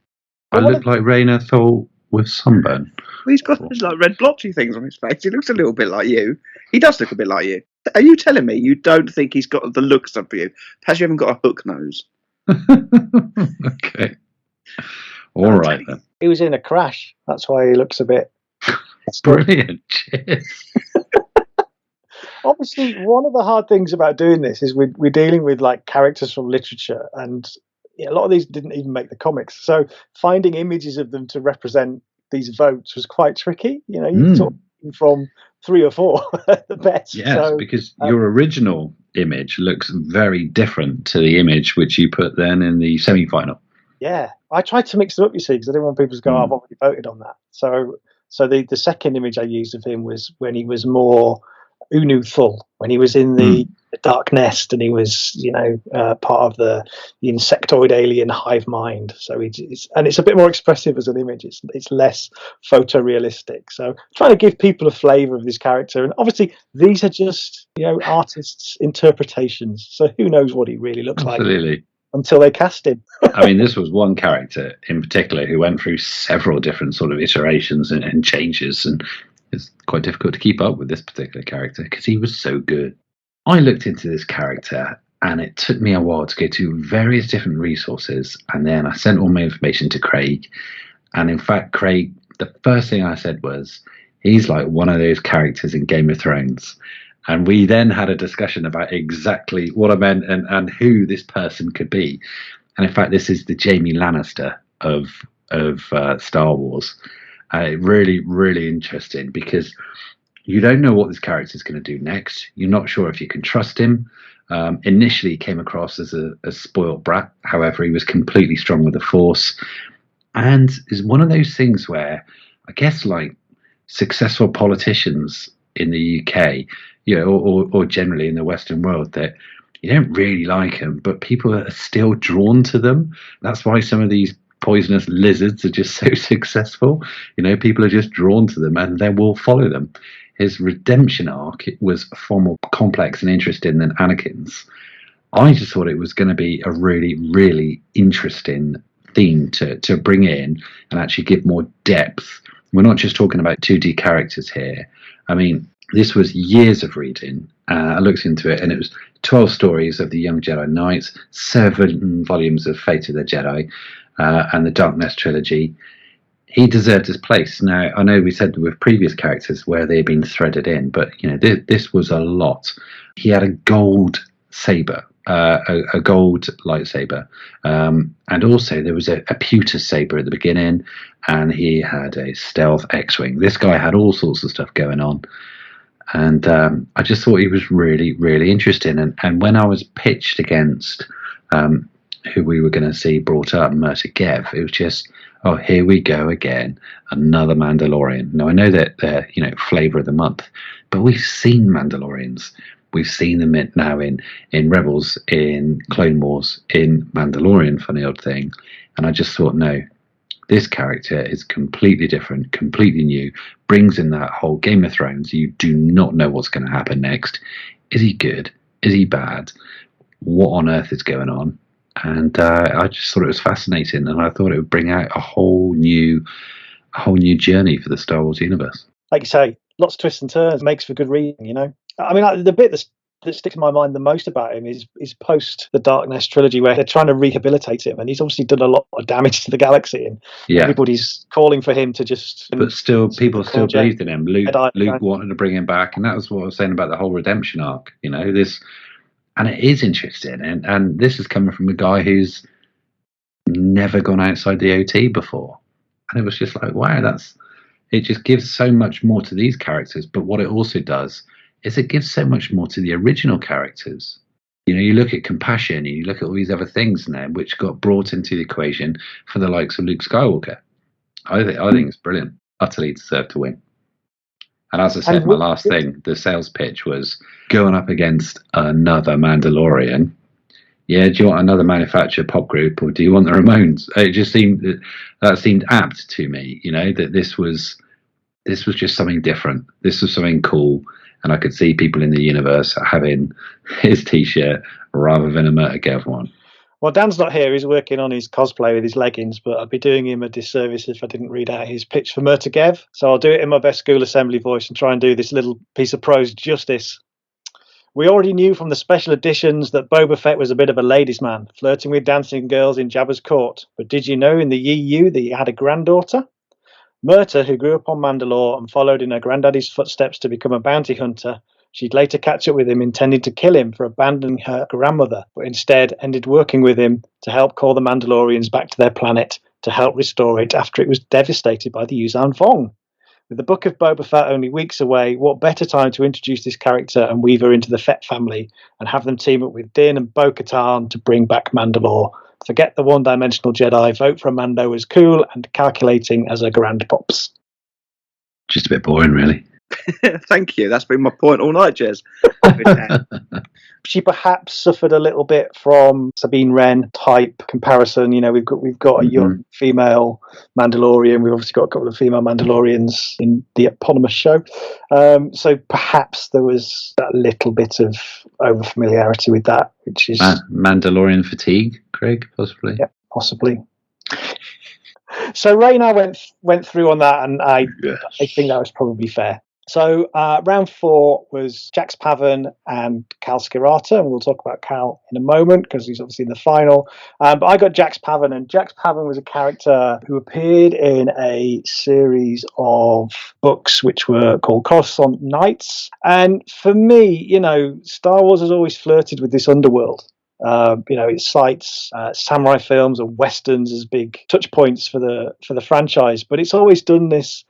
I look like Raynar Thull with sunburn. Well, he's got those like red blotchy things on his face. He looks a little bit like you. He does look a bit like you. Are you telling me you don't think he's got the looks of you? Perhaps you haven't got a hook nose. Okay. All right then. He was in a crash. That's why he looks a bit. Brilliant. Cheers. Obviously, one of the hard things about doing this is we're dealing with like characters from literature, and a lot of these didn't even make the comics. So finding images of them to represent these votes was quite tricky. You talk from 3 or 4 at the best. Yes, because your original image looks very different to the image which you put then in the semi-final. Yeah, I tried to mix it up, you see, because I didn't want people to go, I've already voted on that. So the second image I used of him was when he was more Unu-thul, when he was in the dark nest and he was, part of the insectoid alien hive mind. So it's a bit more expressive as an image. It's less photorealistic. So trying to give people a flavour of this character. And obviously these are just, artists' interpretations. So who knows what he really looks like until they cast him. I mean, this was one character in particular who went through several different sort of iterations and changes, and it's quite difficult to keep up with this particular character because he was so good. I looked into this character and it took me a while to go to various different resources, and then I sent all my information to Craig. And in fact, Craig, the first thing I said was, he's like one of those characters in Game of Thrones. And we then had a discussion about exactly what I meant and who this person could be. And in fact, this is the Jaime Lannister of Star Wars. Really, really interesting because you don't know what this character is going to do next. You're not sure if you can trust him. Initially, he came across as a spoiled brat. However, he was completely strong with the Force. And is one of those things where I guess like successful politicians in the UK, or generally in the Western world, that you don't really like them, but people are still drawn to them. That's why some of these poisonous lizards are just so successful. People are just drawn to them and they will follow them. His redemption arc was far more complex and interesting than Anakin's. I just thought it was going to be a really, really interesting theme to bring in and actually give more depth. We're not just talking about 2D characters here. I mean, this was years of reading. I looked into it and it was 12 stories of the Young Jedi Knights, 7 volumes of Fate of the Jedi, and the Darkness trilogy. He deserved his place. Now, I know we said with previous characters where they've been threaded in, but this was a lot. He had a gold saber, a gold lightsaber, and also there was a pewter saber at the beginning, and he had a stealth X-wing. This guy had all sorts of stuff going on. And I just thought he was really, really interesting. And when I was pitched against who we were going to see brought up, Murta Gev, it was just, oh, here we go again, another Mandalorian. Now, I know that they're, flavour of the month, but we've seen Mandalorians. We've seen them now in Rebels, in Clone Wars, in Mandalorian, funny old thing. And I just thought, no, this character is completely different, completely new, brings in that whole Game of Thrones. You do not know what's going to happen next. Is he good? Is he bad? What on earth is going on? And I just thought it was fascinating, and I thought it would bring out a whole new journey for the Star Wars universe. Like you say, lots of twists and turns, makes for good reading, I mean, the bit that sticks in my mind the most about him is post the Darkness trilogy, where they're trying to rehabilitate him, and he's obviously done a lot of damage to the galaxy, and everybody's calling for him to just. But still, people still believed in him. Luke wanted to bring him back, and that was what I was saying about the whole redemption arc. This, and it is interesting, and this is coming from a guy who's never gone outside the OT before, and it was just like, wow, it just gives so much more to these characters. But what it also does is it gives so much more to the original characters. You look at compassion, and you look at all these other things now which got brought into the equation for the likes of Luke Skywalker. I think it's brilliant. Utterly deserved to win. And as I said, my last thing, the sales pitch was going up against another Mandalorian. Yeah, do you want another manufactured pop group, or do you want the Ramones? It just seemed that seemed apt to me. That this was just something different. This was something cool. And I could see people in the universe having his T-shirt rather than a Murta Gev one. Well, Dan's not here. He's working on his cosplay with his leggings, but I'd be doing him a disservice if I didn't read out his pitch for Murta Gev. So I'll do it in my best school assembly voice and try and do this little piece of prose justice. We already knew from the special editions that Boba Fett was a bit of a ladies' man, flirting with dancing girls in Jabba's court. But did you know in the EU that he had a granddaughter? Murta, who grew up on Mandalore and followed in her granddaddy's footsteps to become a bounty hunter, she'd later catch up with him, intending to kill him for abandoning her grandmother, but instead ended working with him to help call the Mandalorians back to their planet to help restore it after it was devastated by the Yuuzhan Vong. With the Book of Boba Fett only weeks away, what better time to introduce this character and weave her into the Fett family and have them team up with Din and Bo-Katan to bring back Mandalore? Forget the one-dimensional Jedi, vote for a Mando as cool and calculating as a grand pops. Just a bit boring, really. Thank you. That's been my point all night, Jez. She perhaps suffered a little bit from Sabine Wren type comparison. You know, we've got a young female Mandalorian. We've obviously got a couple of female Mandalorians in the eponymous show. So perhaps there was that little bit of over familiarity with that, which is Mandalorian fatigue, Craig, possibly. Yeah, possibly. So Ray and I went through on that, and I think that was probably fair. So round 4 was Jax Pavan and Cal Skirata, and we'll talk about Cal in a moment because he's obviously in the final. But I got Jax Pavan, and Jax Pavan was a character who appeared in a series of books which were called Coruscant Nights. And for me, you know, Star Wars has always flirted with this underworld. It cites samurai films and westerns as big touch points for the franchise, but it's always done this.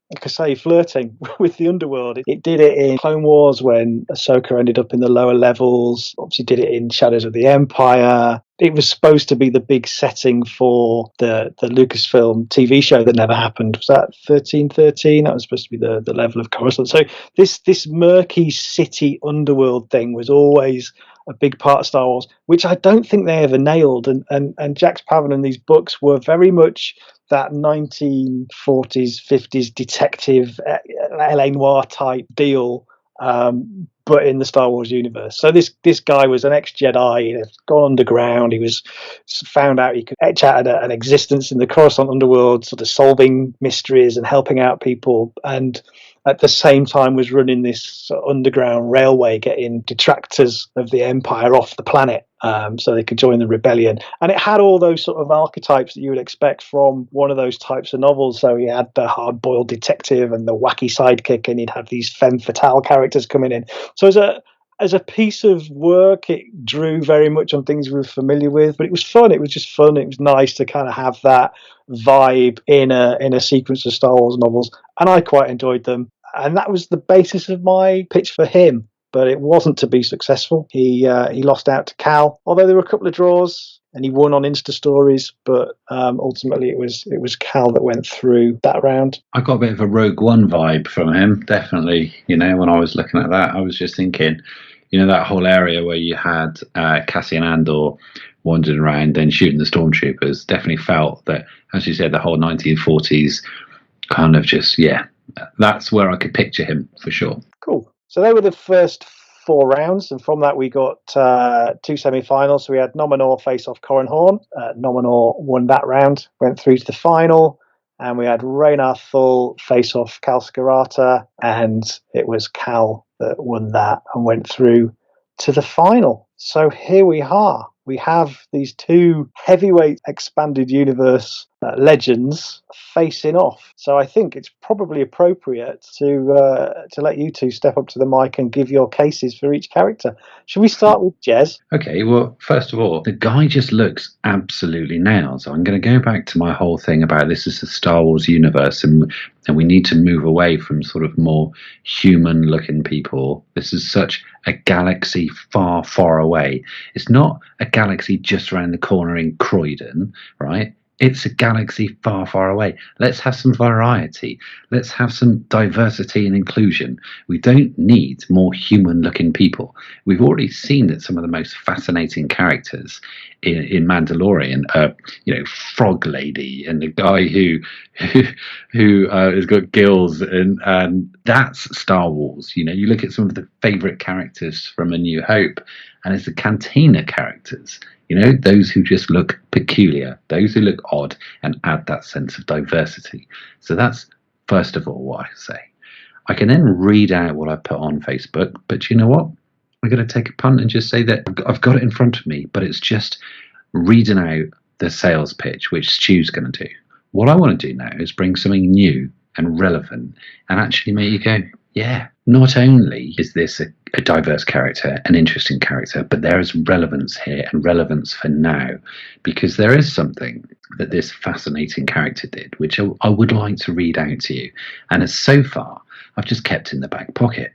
Like I say, flirting with the underworld. It did it in Clone Wars when Ahsoka ended up in the lower levels. Obviously did it in Shadows of the Empire. It was supposed to be the big setting for the Lucasfilm TV show that never happened. Was that 1313? That was supposed to be the level of Coruscant. So this murky city underworld thing was always a big part of Star Wars, which I don't think they ever nailed. And Jax Pavan and these books were very much that 1940s, 50s detective L.A. Noire type deal, but in the Star Wars universe. So this guy was an ex-Jedi. He had gone underground. He was found out he could etch out an existence in the Coruscant underworld, sort of solving mysteries and helping out people. And at the same time was running this sort of underground railway, getting detractors of the Empire off the planet so they could join the rebellion. And it had all those sort of archetypes that you would expect from one of those types of novels. So he had the hard-boiled detective and the wacky sidekick, and he'd have these femme fatale characters coming in. So as a piece of work, it drew very much on things we were familiar with, but it was fun. It was just fun. It was nice to kind of have that vibe in a sequence of Star Wars novels, and I quite enjoyed them. And that was the basis of my pitch for him, but it wasn't to be successful. He lost out to Cal, although there were a couple of draws, and he won on Insta stories, but ultimately it was Cal that went through that round. I got a bit of a Rogue One vibe from him, definitely. You know, when I was looking at that, I was just thinking, you know, that whole area where you had Cassian Andor wandering around and shooting the stormtroopers, definitely felt that, as you said, the whole 1940s kind of just, that's where I could picture him for sure. Cool. So they were the first 4 rounds, and from that we got 2 semi-finals. So we had Nominor face off Corran Horn. Nominor won that round, went through to the final, and we had Raynar Thull face off Cal Skirata, and it was Cal that won that and went through to the final. So here we are. We have these 2 heavyweight expanded universe legends facing off. So I think it's probably appropriate to let you 2 step up to the mic and give your cases for each character. Should we start with Jez? Okay, well, first of all, the guy just looks absolutely nailed. So I'm going to go back to my whole thing about this is the Star Wars universe, and we need to move away from sort of more human-looking people. This is such a galaxy far, far away. It's not a galaxy just around the corner in Croydon, right? It's a galaxy far, far away. Let's have some variety. Let's have some diversity and inclusion. We don't need more human-looking people. We've already seen that some of the most fascinating characters in Mandalorian are, Frog Lady and the guy who has got gills, and that's Star Wars. You look at some of the favorite characters from A New Hope, and it's the Cantina characters. Those who just look peculiar, those who look odd and add that sense of diversity. So that's, first of all, what I say. I can then read out what I put on Facebook, but you know what? I'm going to take a punt and just say that I've got it in front of me, but it's just reading out the sales pitch, which Stu's going to do. What I want to do now is bring something new and relevant and actually make you go, yeah, not only is this a diverse character, an interesting character, but there is relevance here and relevance for now, because there is something that this fascinating character did, which I would like to read out to you. And as so far, I've just kept in the back pocket.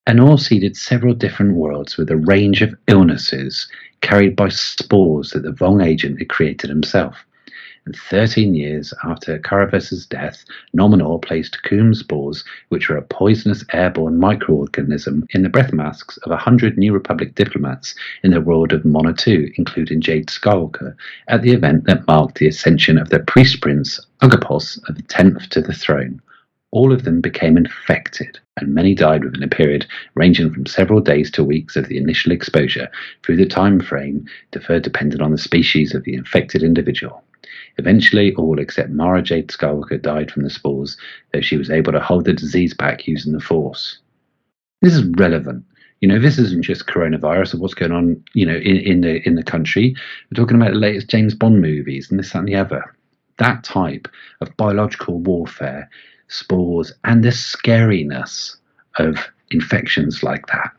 Anor seeded several different worlds with a range of illnesses carried by spores that the Vong agent had created himself. And 13 years after Caraves's death, Nominor placed Coombe spores, which were a poisonous airborne microorganism, in the breath masks of 100 New Republic diplomats in the world of Monatu, including Jade Skywalker, at the event that marked the ascension of the priest prince Ugapos of the 10th to the throne. All of them became infected, and many died within a period ranging from several days to weeks of the initial exposure, through the time frame deferred depending on the species of the infected individual. Eventually, all except Mara Jade Skywalker died from the spores, though she was able to hold the disease back using the Force. This is relevant. This isn't just coronavirus or what's going on, in the country. We're talking about the latest James Bond movies and this, that, and the other. That type of biological warfare, spores, and the scariness of infections like that,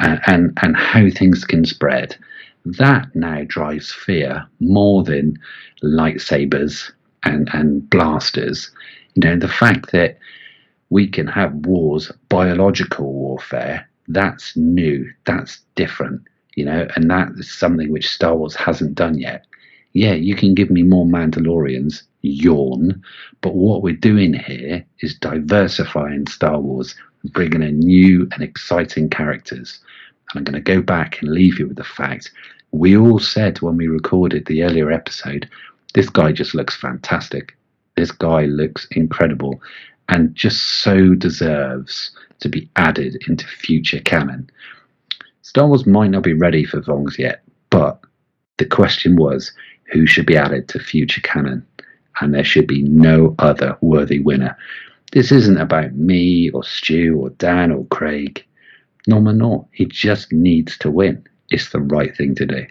and how things can spread. That now drives fear more than lightsabers and blasters. The fact that we can have wars, biological warfare, that's new, that's different, and that is something which Star Wars hasn't done yet. Yeah, you can give me more Mandalorians, yawn, but what we're doing here is diversifying Star Wars, bringing in new and exciting characters. And I'm going to go back and leave you with the fact we all said when we recorded the earlier episode, this guy just looks fantastic. This guy looks incredible and just so deserves to be added into future canon. Star Wars might not be ready for Vongs yet, but the question was, who should be added to future canon? And there should be no other worthy winner. This isn't about me or Stu or Dan or Craig. No. He just needs to win. It's the right thing to do.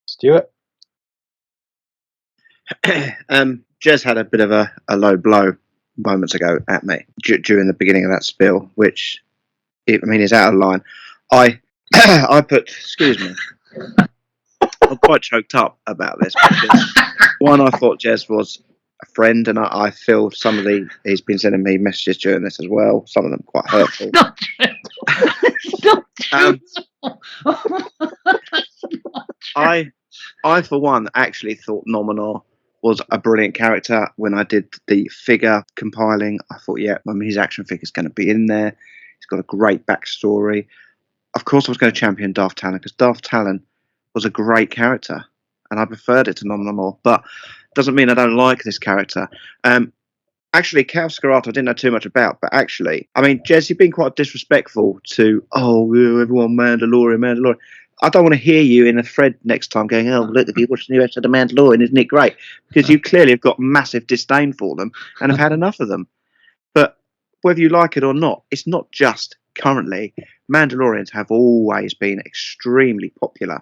Stuart? Jez had a bit of a low blow moments ago at me during the beginning of that spiel, which, is out of line. I put, excuse me, I'm quite choked up about this because, one, I thought Jez was a friend, and I feel some of he's been sending me messages during this as well, some of them quite hurtful. I for one actually thought Nominor was a brilliant character. When I did the figure compiling, I thought, his action figure's going to be in there. He's got a great backstory. Of course I was going to champion Darth Talon, because Darth Talon was a great character and I preferred it to Nominor, but doesn't mean I don't like this character. Actually, Cal Scarata I didn't know too much about, but actually, Jez, you've been quite disrespectful to, everyone Mandalorian. I don't want to hear you in a thread next time going, look, if you watch the new episode of Mandalorian, isn't it great? Because you clearly have got massive disdain for them and have had enough of them. But whether you like it or not, it's not just currently. Mandalorians have always been extremely popular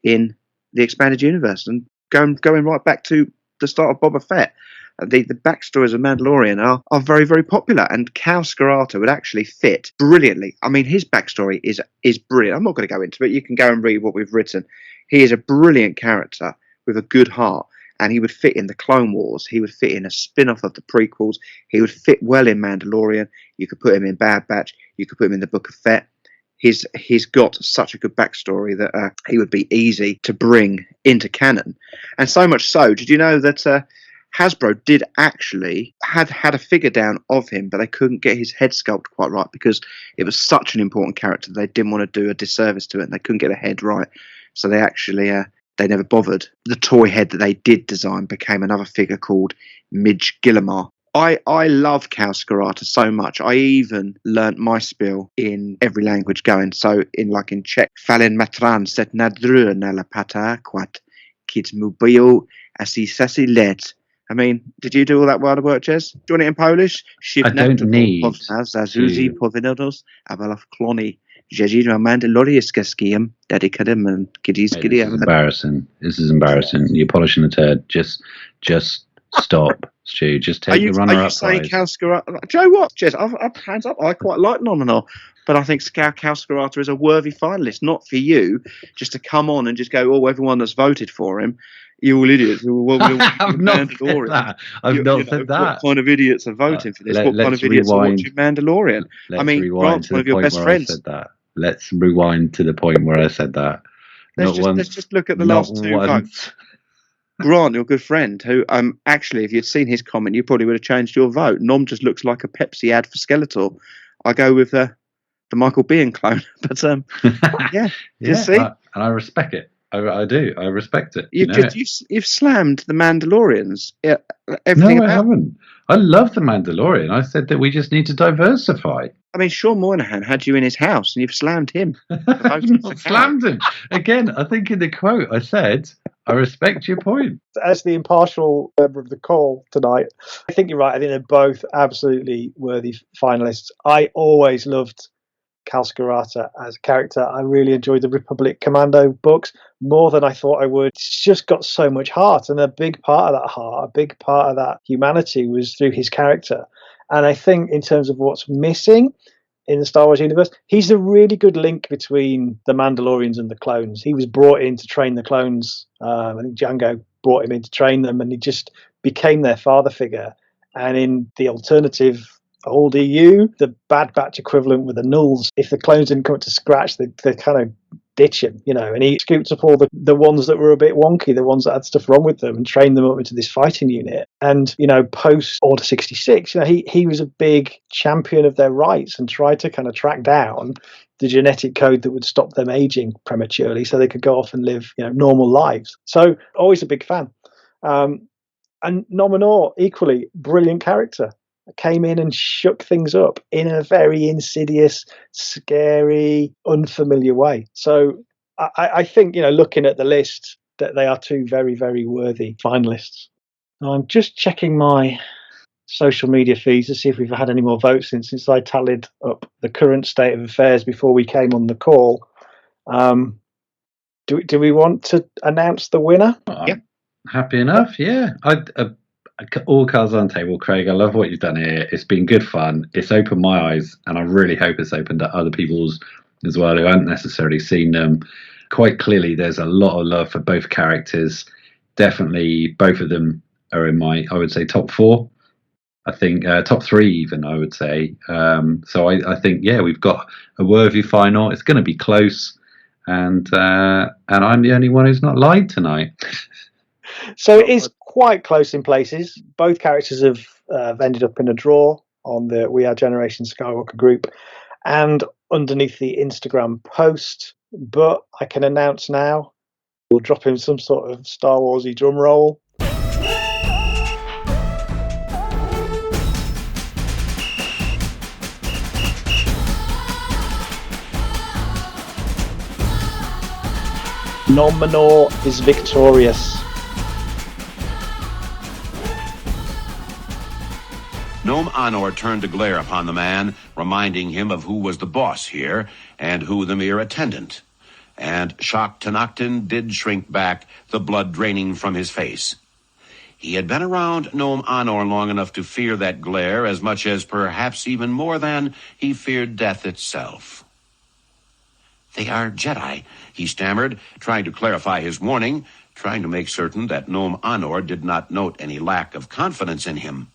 in the expanded universe, and going right back to the start of Boba Fett. The backstories of Mandalorian are very, very popular, and Cal Scarata would actually fit brilliantly. His backstory is brilliant. I'm not going to go into it. You can go and read what we've written. He is a brilliant character with a good heart, and he would fit in the Clone Wars. He would fit in a spin-off of the prequels. He would fit well in Mandalorian. You could put him in Bad Batch. You could put him in the Book of Fett. He's got such a good backstory that he would be easy to bring into canon. And so much so, did you know that Hasbro did actually had a figure down of him, but they couldn't get his head sculpt quite right because it was such an important character. They didn't want to do a disservice to it, and they couldn't get the head right. So they actually they never bothered. The toy head that they did design became another figure called Midge Gillimar. I love Cal Scarata so much. I even learnt my spiel in every language going. So in Czech, Fallen matran set nadru nella pata quat kids mubio asi sasi let. Did you do all that while I work, Jez? Do you want it in Polish? I don't need to. This is embarrassing. You're polishing the turd. Just stop. Stu. Just Are take you, the are runner-up you saying prize. Cal Scarata? Joe, what? Jez, I've hands up. I quite like Nominor, but I think Cal Scarata is a worthy finalist. Not for you, just to come on and just go, oh, everyone that's voted for him, you all idiots. I've not said that. I've not said that. What kind of idiots are voting for this? What kind of idiots are watching Mandalorian? Let's rewind Grant's to one of the your point best where friends. I said that. Let's rewind to the point where I said that. Let's just look at the last two votes. Grant, your good friend, who actually, if you'd seen his comment, you probably would have changed your vote. Nom just looks like a Pepsi ad for Skeletor. I go with the Michael Biehn clone, but yeah, you see, and I respect it. I do. I respect it. You've slammed the Mandalorians. No, I haven't. I love the Mandalorian. I said that we just need to diversify. I mean, Sean Moynihan had you in his house, and you've slammed him. I've not slammed him. Again, I think in the quote I said, I respect your point. As the impartial member of the call tonight, I think you're right. I think they're both absolutely worthy finalists. I always loved Cal Scarata as a character. I really enjoyed the Republic Commando books more than I thought I would. It's just got so much heart, and a big part of that heart, a big part of that humanity was through his character. And I think in terms of what's missing in the Star Wars universe, he's a really good link between the Mandalorians and the clones. He was brought in to train the clones. I think Django brought him in to train them, and he just became their father figure. And in the alternative old EU, the Bad Batch equivalent with the Nulls, if the clones didn't come up to scratch, they kind of ditch him, and he scooped up all the ones that were a bit wonky, the ones that had stuff wrong with them, and trained them up into this fighting unit. And post Order 66, he was a big champion of their rights and tried to kind of track down the genetic code that would stop them aging prematurely so they could go off and live normal lives. So always a big fan. And Nominor, equally brilliant character, came in and shook things up in a very insidious, scary, unfamiliar way. So I think, looking at the list, that they are two very, very worthy finalists. I'm just checking my social media feeds to see if we've had any more votes since I tallied up the current state of affairs before we came on the call. Do we want to announce the winner? Yeah. Happy enough, yeah. All cards on the table, Craig. I love what you've done here. It's been good fun. It's opened my eyes, and I really hope it's opened up other people's as well who haven't necessarily seen them. Quite clearly, there's a lot of love for both characters. Definitely, both of them are in my, I would say, top 4. I think top 3 even, I would say. So I think, yeah, we've got a worthy final. It's going to be close, and I'm the only one who's not lied tonight. So it is quite close in places. Both characters have ended up in a draw on the We Are Generation Skywalker group and underneath the Instagram post. But I can announce now, we'll drop in some sort of Star Warsy drum roll. Nominor is victorious. Nom Anor turned to glare upon the man, reminding him of who was the boss here and who the mere attendant. And shocked Tenoctin did shrink back, the blood draining from his face. He had been around Nom Anor long enough to fear that glare as much as, perhaps even more than, he feared death itself. "They are Jedi," he stammered, trying to clarify his warning, trying to make certain that Nom Anor did not note any lack of confidence in him.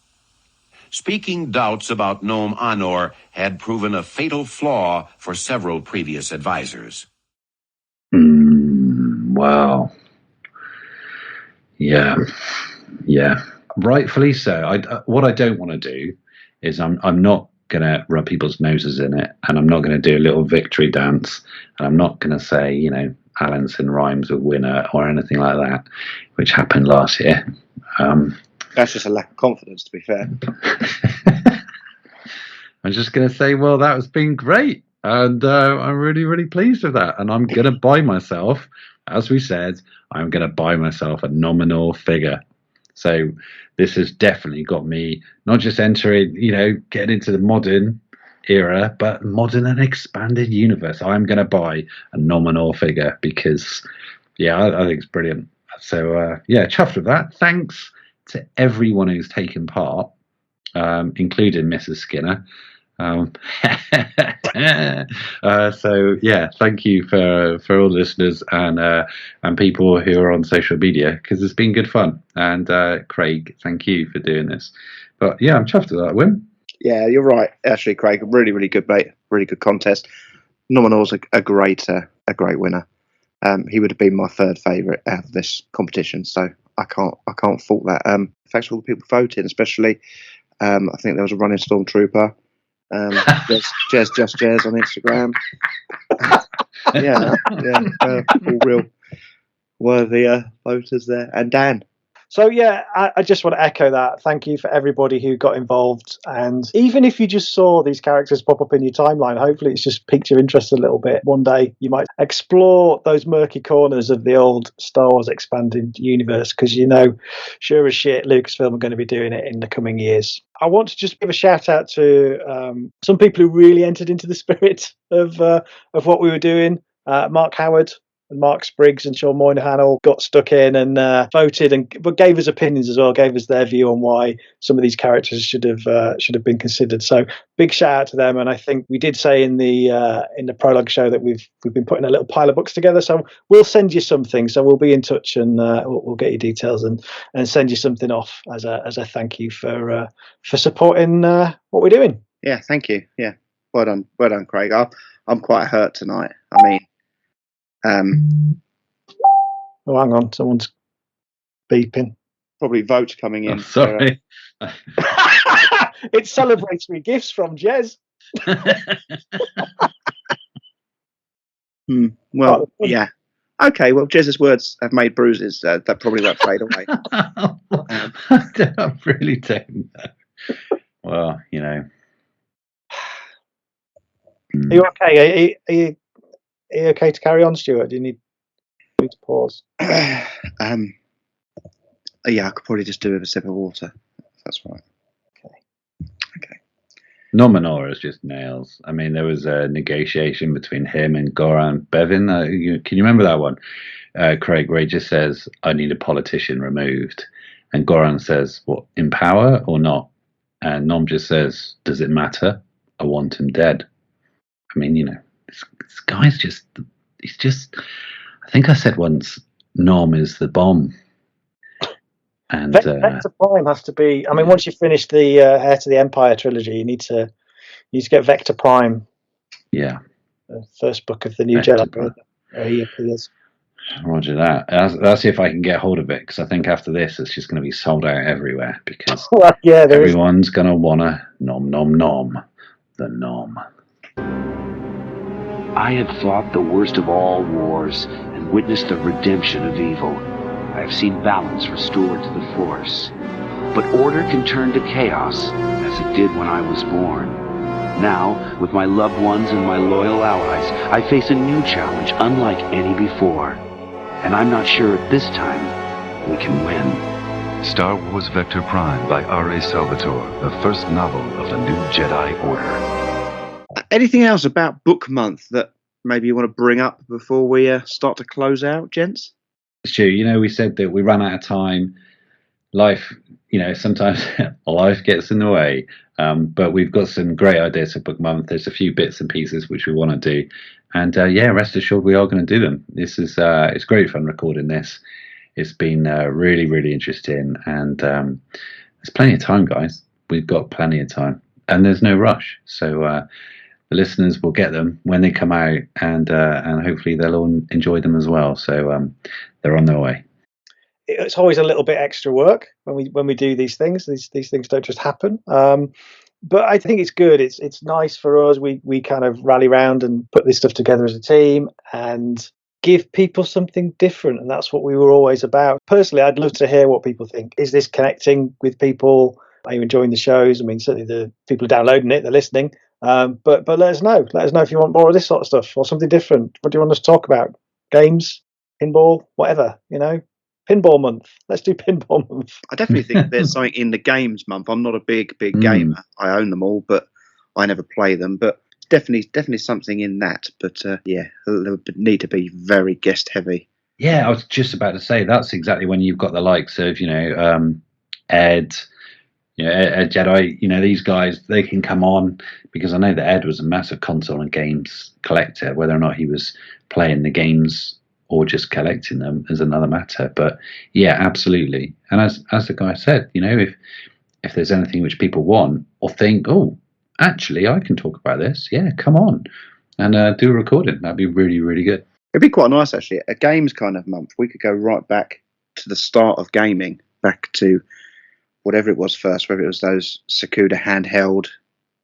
Speaking doubts about Nom Anor had proven a fatal flaw for several previous advisors. Wow. Yeah. Rightfully so. What I don't want to do is I'm not going to rub people's noses in it, and I'm not going to do a little victory dance, and I'm not going to say, Alanson rhymes with winner or anything like that, which happened last year. That's just a lack of confidence, to be fair. I'm just going to say, well, that has been great. And I'm really, really pleased with that. And I'm going to buy myself, as we said, I'm going to buy myself a Nominor figure. So this has definitely got me not just entering, getting into the modern era, but modern and expanded universe. I'm going to buy a Nominor figure because, I think it's brilliant. So, chuffed with that. Thanks to everyone who's taken part, including Mrs. Skinner. So yeah, thank you for all the listeners and people who are on social media, because it's been good fun. And Craig, thank you for doing this. But yeah, I'm chuffed with that win. Yeah, you're right, actually, Craig. Really, really good, mate. Really good contest. Nominal's a great winner. He would have been my third favourite out of this competition, so I can't fault that. Thanks to all the people voting, especially. I think there was a running stormtrooper. Jez on Instagram. All real worthy voters there, and Dan. So yeah, I just want to echo that. Thank you for everybody who got involved, and even if you just saw these characters pop up in your timeline, hopefully it's just piqued your interest a little bit. One day you might explore those murky corners of the old Star Wars expanded universe, because sure as shit, Lucasfilm are going to be doing it in the coming years. I want to just give a shout out to some people who really entered into the spirit of what we were doing. Mark Howard and Mark Spriggs and Sean Moynihan all got stuck in and voted, but gave us opinions as well, gave us their view on why some of these characters should have been considered. So big shout out to them. And I think we did say in the prologue show that we've been putting a little pile of books together. So we'll send you something. So we'll be in touch and we'll get you details and send you something off as a thank you for supporting what we're doing. Yeah, thank you. Yeah, well done, Craig. I'm quite hurt tonight. I mean. Oh, hang on, someone's beeping. Probably votes coming in. Oh, sorry. It's celebratory gifts from Jez. Well, yeah. Okay, well, Jez's words have made bruises. That probably won't fade away. I really don't know. Well, Are you okay? Are you okay to carry on, Stuart? Do you need to pause? Yeah, I could probably just do with a sip of water. That's right. Okay. Nominora is just nails. I mean, there was a negotiation between him and Goran Bevin. Can you remember that one? Craig, where he just says, I need a politician removed. And Goran says, what, in power or not? And Nom just says, does it matter? I want him dead. I mean, this guy's he's just, I think I said once, Nom is the bomb. And Vector Prime has to be, I mean, once you finish the Heir to the Empire trilogy, you need to get Vector Prime. Yeah. The first book of the new Jedi. He appears. Roger that. I'll see if I can get hold of it, because I think after this it's just going to be sold out everywhere, because everyone's going to want to nom the nom. I had fought the worst of all wars and witnessed the redemption of evil. I have seen balance restored to the Force. But order can turn to chaos, as it did when I was born. Now, with my loved ones and my loyal allies, I face a new challenge unlike any before. And I'm not sure at this time we can win. Star Wars Vector Prime by R.A. Salvatore, the first novel of the new Jedi Order. Anything else about Book Month that maybe you want to bring up before we start to close out, gents? Stu, we said that we ran out of time. Life, sometimes life gets in the way. But we've got some great ideas for Book Month. There's a few bits and pieces which we want to do. And rest assured we are going to do them. This is it's great fun recording this. It's been really, really interesting. And there's plenty of time, guys. We've got plenty of time. And there's no rush. So the listeners will get them when they come out, and hopefully they'll all enjoy them as well. So they're on their way. It's always a little bit extra work when we do these things. These things don't just happen. But I think it's good. It's nice for us. We kind of rally around and put this stuff together as a team and give people something different. And that's what we were always about. Personally, I'd love to hear what people think. Is this connecting with people? Are you enjoying the shows? I mean, certainly the people are downloading it, they're listening. But let us know. Let us know if you want more of this sort of stuff or something different. What do you want us to talk about? Games, pinball, whatever, Pinball month. Let's do pinball month. I definitely think there's something in the games month. I'm not a big gamer. I own them all, but I never play them. But definitely something in that. But there would need to be very guest heavy. Yeah, I was just about to say that's exactly when you've got the likes of Ed, Ed Jedi, these guys, they can come on, because I know that Ed was a massive console and games collector. Whether or not he was playing the games or just collecting them is another matter. But yeah, absolutely. And as the guy said, if there's anything which people want or think, oh, actually, I can talk about this, yeah, come on and do a recording. That'd be really, really good. It'd be quite nice, actually. A games kind of month. We could go right back to the start of gaming, back to whatever it was first, whether it was those Sakuda handheld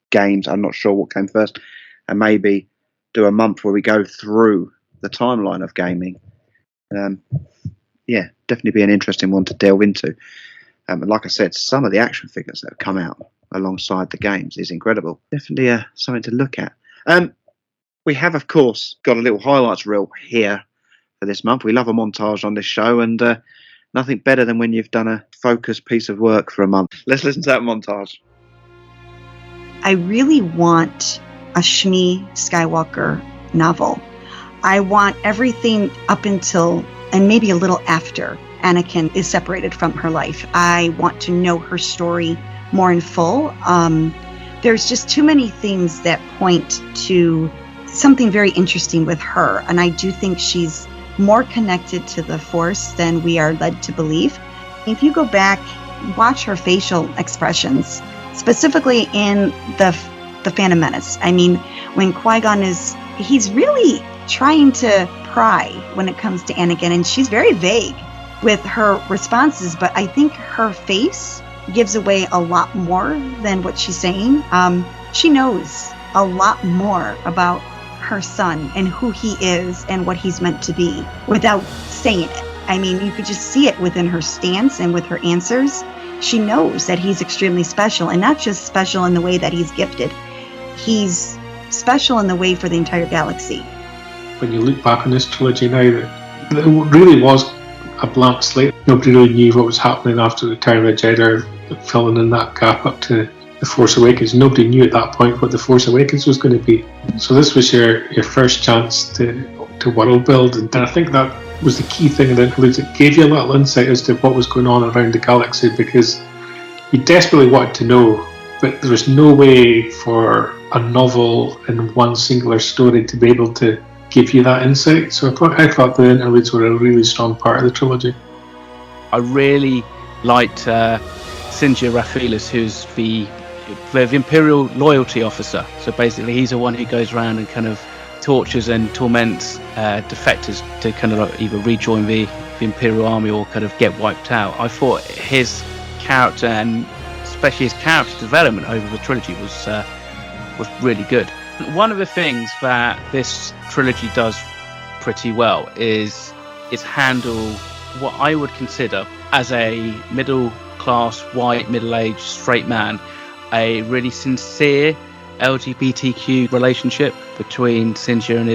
games. I'm not sure what came first. And maybe do a month where we go through the timeline of gaming. Yeah, definitely be an interesting one to delve into. And like I said, some of the action figures that have come out alongside the games is incredible. Definitely something to look at. We have, of course, got a little highlights reel here for this month. We love a montage on this show, and nothing better than when you've done a focused piece of work for a month. Let's listen to that montage. I really want a Shmi Skywalker novel. I want everything up until, and maybe a little after, Anakin is separated from her life. I want to know her story more in full. There's just too many things that point to something very interesting with her, and I do think she's more connected to the Force than we are led to believe. If you go back, watch her facial expressions, specifically in the Phantom Menace. I mean, when Qui-Gon he's really trying to pry when it comes to Anakin, and she's very vague with her responses, but I think her face gives away a lot more than what she's saying. She knows a lot more about her son and who he is and what he's meant to be without saying it. I mean, you could just see it within her stance and with her answers. She knows that he's extremely special, and not just special in the way that he's gifted. He's special in the way for the entire galaxy. When you look back on this trilogy now, that it really was a blank slate. Nobody really knew what was happening after the Return of the Jedi, filling in that gap up to The Force Awakens. Nobody knew at that point what The Force Awakens was going to be. So this was your first chance to world build, and I think that was the key thing in the interludes. It gave you a little insight as to what was going on around the galaxy, because you desperately wanted to know, but there was no way for a novel in one singular story to be able to give you that insight. So I thought the interludes were a really strong part of the trilogy. I really liked Sinjir Raphaelis, who's the Imperial Loyalty Officer. So basically he's the one who goes around and kind of tortures and torments defectors to kind of either rejoin the Imperial Army or kind of get wiped out. I thought his character, and especially his character development over the trilogy, was really good. One of the things that this trilogy does pretty well is handle what I would consider as a middle-class, white, middle-aged, straight man, a really sincere LGBTQ relationship between Sinjir and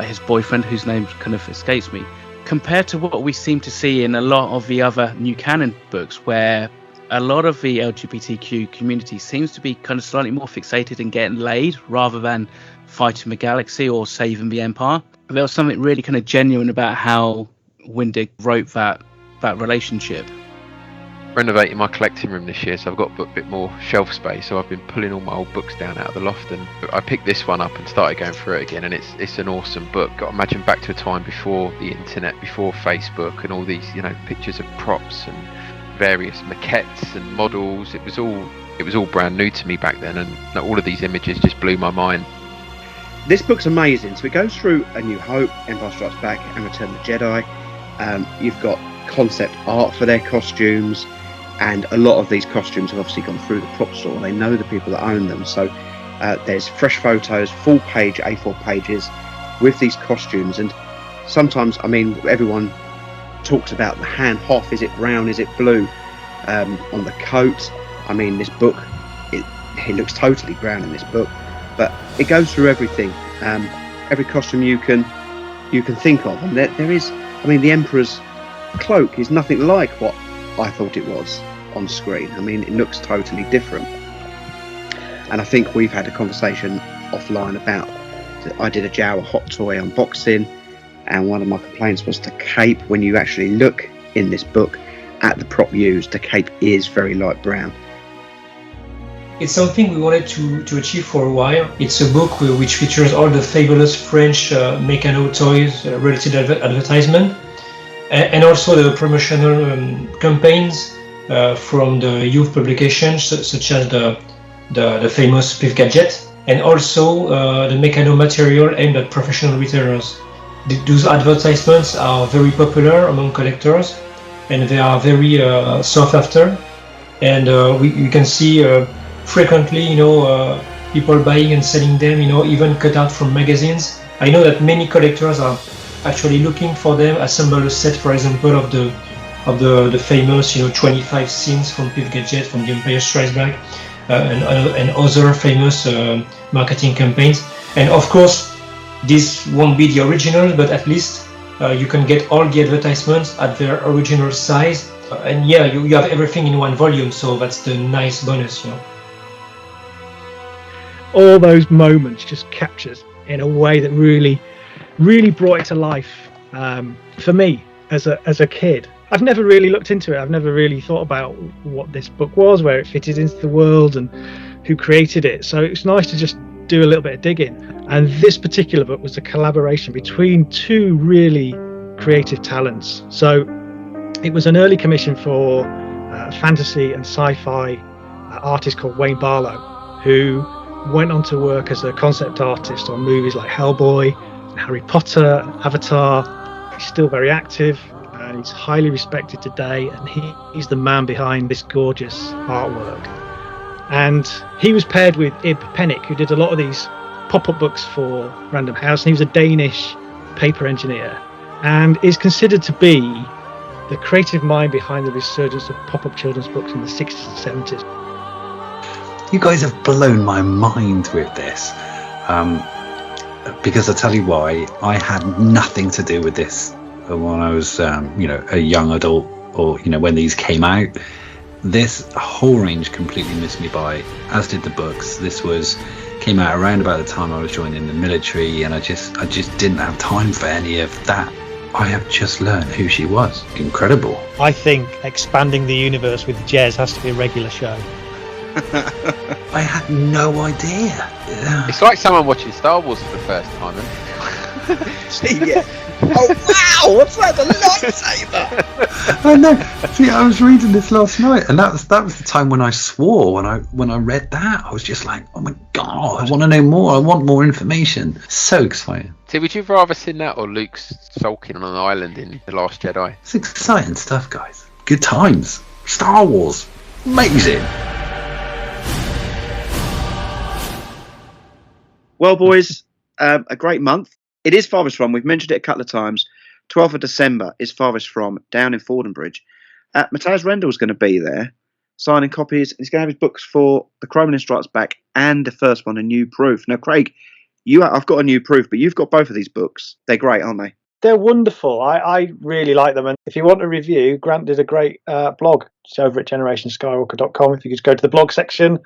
his boyfriend, whose name kind of escapes me, compared to what we seem to see in a lot of the other new canon books, where a lot of the LGBTQ community seems to be kind of slightly more fixated in getting laid rather than fighting the galaxy or saving the Empire. There was something really kind of genuine about how Windig wrote that relationship. Renovating my collecting room this year, so I've got a bit more shelf space, so I've been pulling all my old books down out of the loft, and I picked this one up and started going through it again, and it's an awesome book. Got to imagine back to a time before the internet, before Facebook, and all these pictures of props and various maquettes and models. It was all brand new to me back then, and all of these images just blew my mind. This book's amazing. So it goes through A New Hope, Empire Strikes Back, and Return of the Jedi. You've got concept art for their costumes, and a lot of these costumes have obviously gone through the prop store. They know the people that own them, so there's fresh photos, full page A4 pages with these costumes. And sometimes, I mean, everyone talks about the hand hoff. Is it brown? Is it blue? On the coat, I mean, this book, it looks totally brown in this book, but it goes through everything, every costume you can think of. And there is, I mean, the Emperor's cloak is nothing like what I thought it was on screen. I mean, it looks totally different. And I think we've had a conversation offline about, I did a Jawa Hot Toy unboxing, and one of my complaints was the cape. When you actually look in this book at the prop used, the cape is very light brown. It's something we wanted to achieve for a while. It's a book which features all the fabulous French Meccano toys related advertisement, and also the promotional campaigns from the youth publications, such as the famous Pif Gadget, and also the Meccano material aimed at professional retailers. Those advertisements are very popular among collectors, and they are very sought after. And we can see frequently, people buying and selling them, even cut out from magazines. I know that many collectors are actually looking for them, assemble a set, for example, of the famous, 25 scenes from Pif Gadget, from The Empire Strikes Back, and other famous marketing campaigns. And of course, this won't be the original, but at least you can get all the advertisements at their original size. And yeah, you have everything in one volume, so that's the nice bonus, All those moments just captured in a way that really, really brought it to life for me as a kid. I've never really looked into it. I've never really thought about what this book was, where it fitted into the world, and who created it. So it's nice to just do a little bit of digging. And this particular book was a collaboration between two really creative talents. So it was an early commission for a fantasy and sci-fi artist called Wayne Barlow, who went on to work as a concept artist on movies like Hellboy, Harry Potter, Avatar. He's still very active, and he's highly respected today, and he's the man behind this gorgeous artwork. And he was paired with Ib Pennick, who did a lot of these pop-up books for Random House, and he was a Danish paper engineer, and is considered to be the creative mind behind the resurgence of pop-up children's books in the 60s and 70s. You guys have blown my mind with this, because I'll tell you why. I had nothing to do with this when I was, a young adult, or when these came out. This whole range completely missed me by, as did the books. This came out around about the time I was joining the military, and I just didn't have time for any of that. I have just learned who she was. Incredible. I think expanding the universe with Jez has to be a regular show. I had no idea. It's like someone watching Star Wars for the first time, isn't it? See, yeah. Oh wow! What's that? The lightsaber! I know. See, I was reading this last night, and that was the time when I swore when I read that. I was just like, oh my god, I want to know more. I want more information. So exciting. See, would you have rather seen that or Luke sulking on an island in The Last Jedi? It's exciting stuff, guys. Good times. Star Wars. Amazing. Well, boys, a great month. It is Farthest From. We've mentioned it a couple of times. 12th of December is Farthest From down in Fordenbridge. Matthias Rendell's going to be there signing copies. He's going to have his books for The Cromwell Strikes Back and the first one, A New Proof. Now, Craig, I've got A New Proof, but you've got both of these books. They're great, aren't they? They're wonderful. I really like them. And if you want a review, Grant did a great blog. It's over at generationskywalker.com. If you just go to the blog section,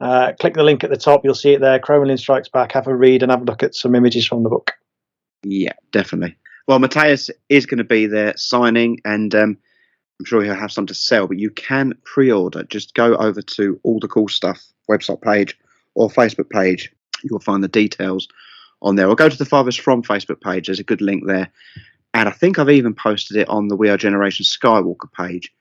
click the link at the top, you'll see it there. Cromwell Strikes Back. Have a read and have a look at some images from the book. Yeah, definitely. Well, Matthias is going to be there signing, and I'm sure he'll have some to sell, but you can pre-order. Just go over to All the Cool Stuff website page or Facebook page. You'll find the details on there. Or go to the Farthest From Facebook page. There's a good link there. And I think I've even posted it on the We Are Generation Skywalker page.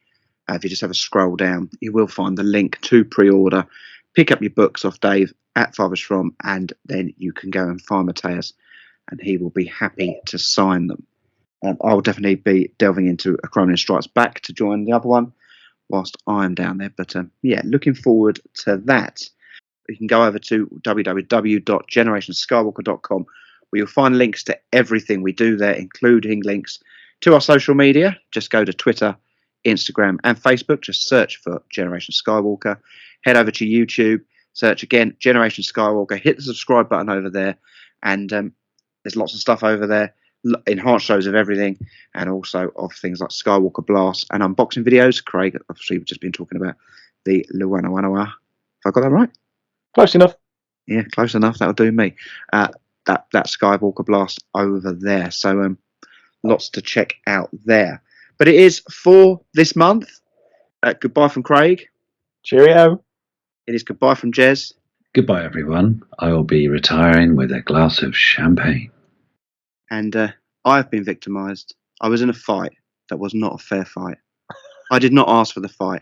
If you just have a scroll down, you will find the link to pre-order. Pick up your books off Dave at Farthest From, and then you can go and find Matthias, and he will be happy to sign them. I will definitely be delving into A Cromwell Strikes Back to join the other one whilst I'm down there. But yeah, looking forward to that. You can go over to www.generationskywalker.com, where you'll find links to everything we do there, including links to our social media. Just go to Twitter, Instagram and Facebook. Just search for Generation Skywalker. Head over to YouTube, search again Generation Skywalker, hit the subscribe button over there, and there's lots of stuff over there, enhanced shows of everything, and also of things like Skywalker Blast and unboxing videos. Craig, obviously, we've just been talking about the Luanawanawar. Have I got that right? Close enough. Yeah, close enough. That'll do me. That Skywalker Blast over there. So lots to check out there. But it is for this month. Goodbye from Craig. Cheerio. It is goodbye from Jez. Goodbye, everyone. I will be retiring with a glass of champagne. And I have been victimised. I was in a fight that was not a fair fight. I did not ask for the fight,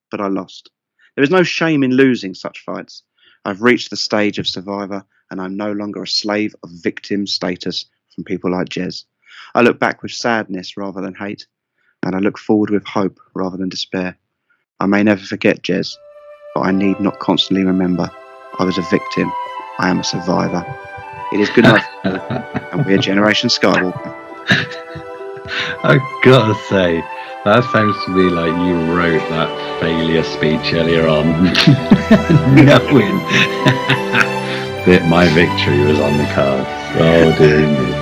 but I lost. There is no shame in losing such fights. I've reached the stage of survivor, and I'm no longer a slave of victim status from people like Jez. I look back with sadness rather than hate, and I look forward with hope rather than despair. I may never forget Jez, but I need not constantly remember I was a victim. I am a survivor. It is good night, and we're Generation Skywalker. I've got to say, that sounds to me like you wrote that failure speech earlier on, knowing that my victory was on the cards. Oh dear me.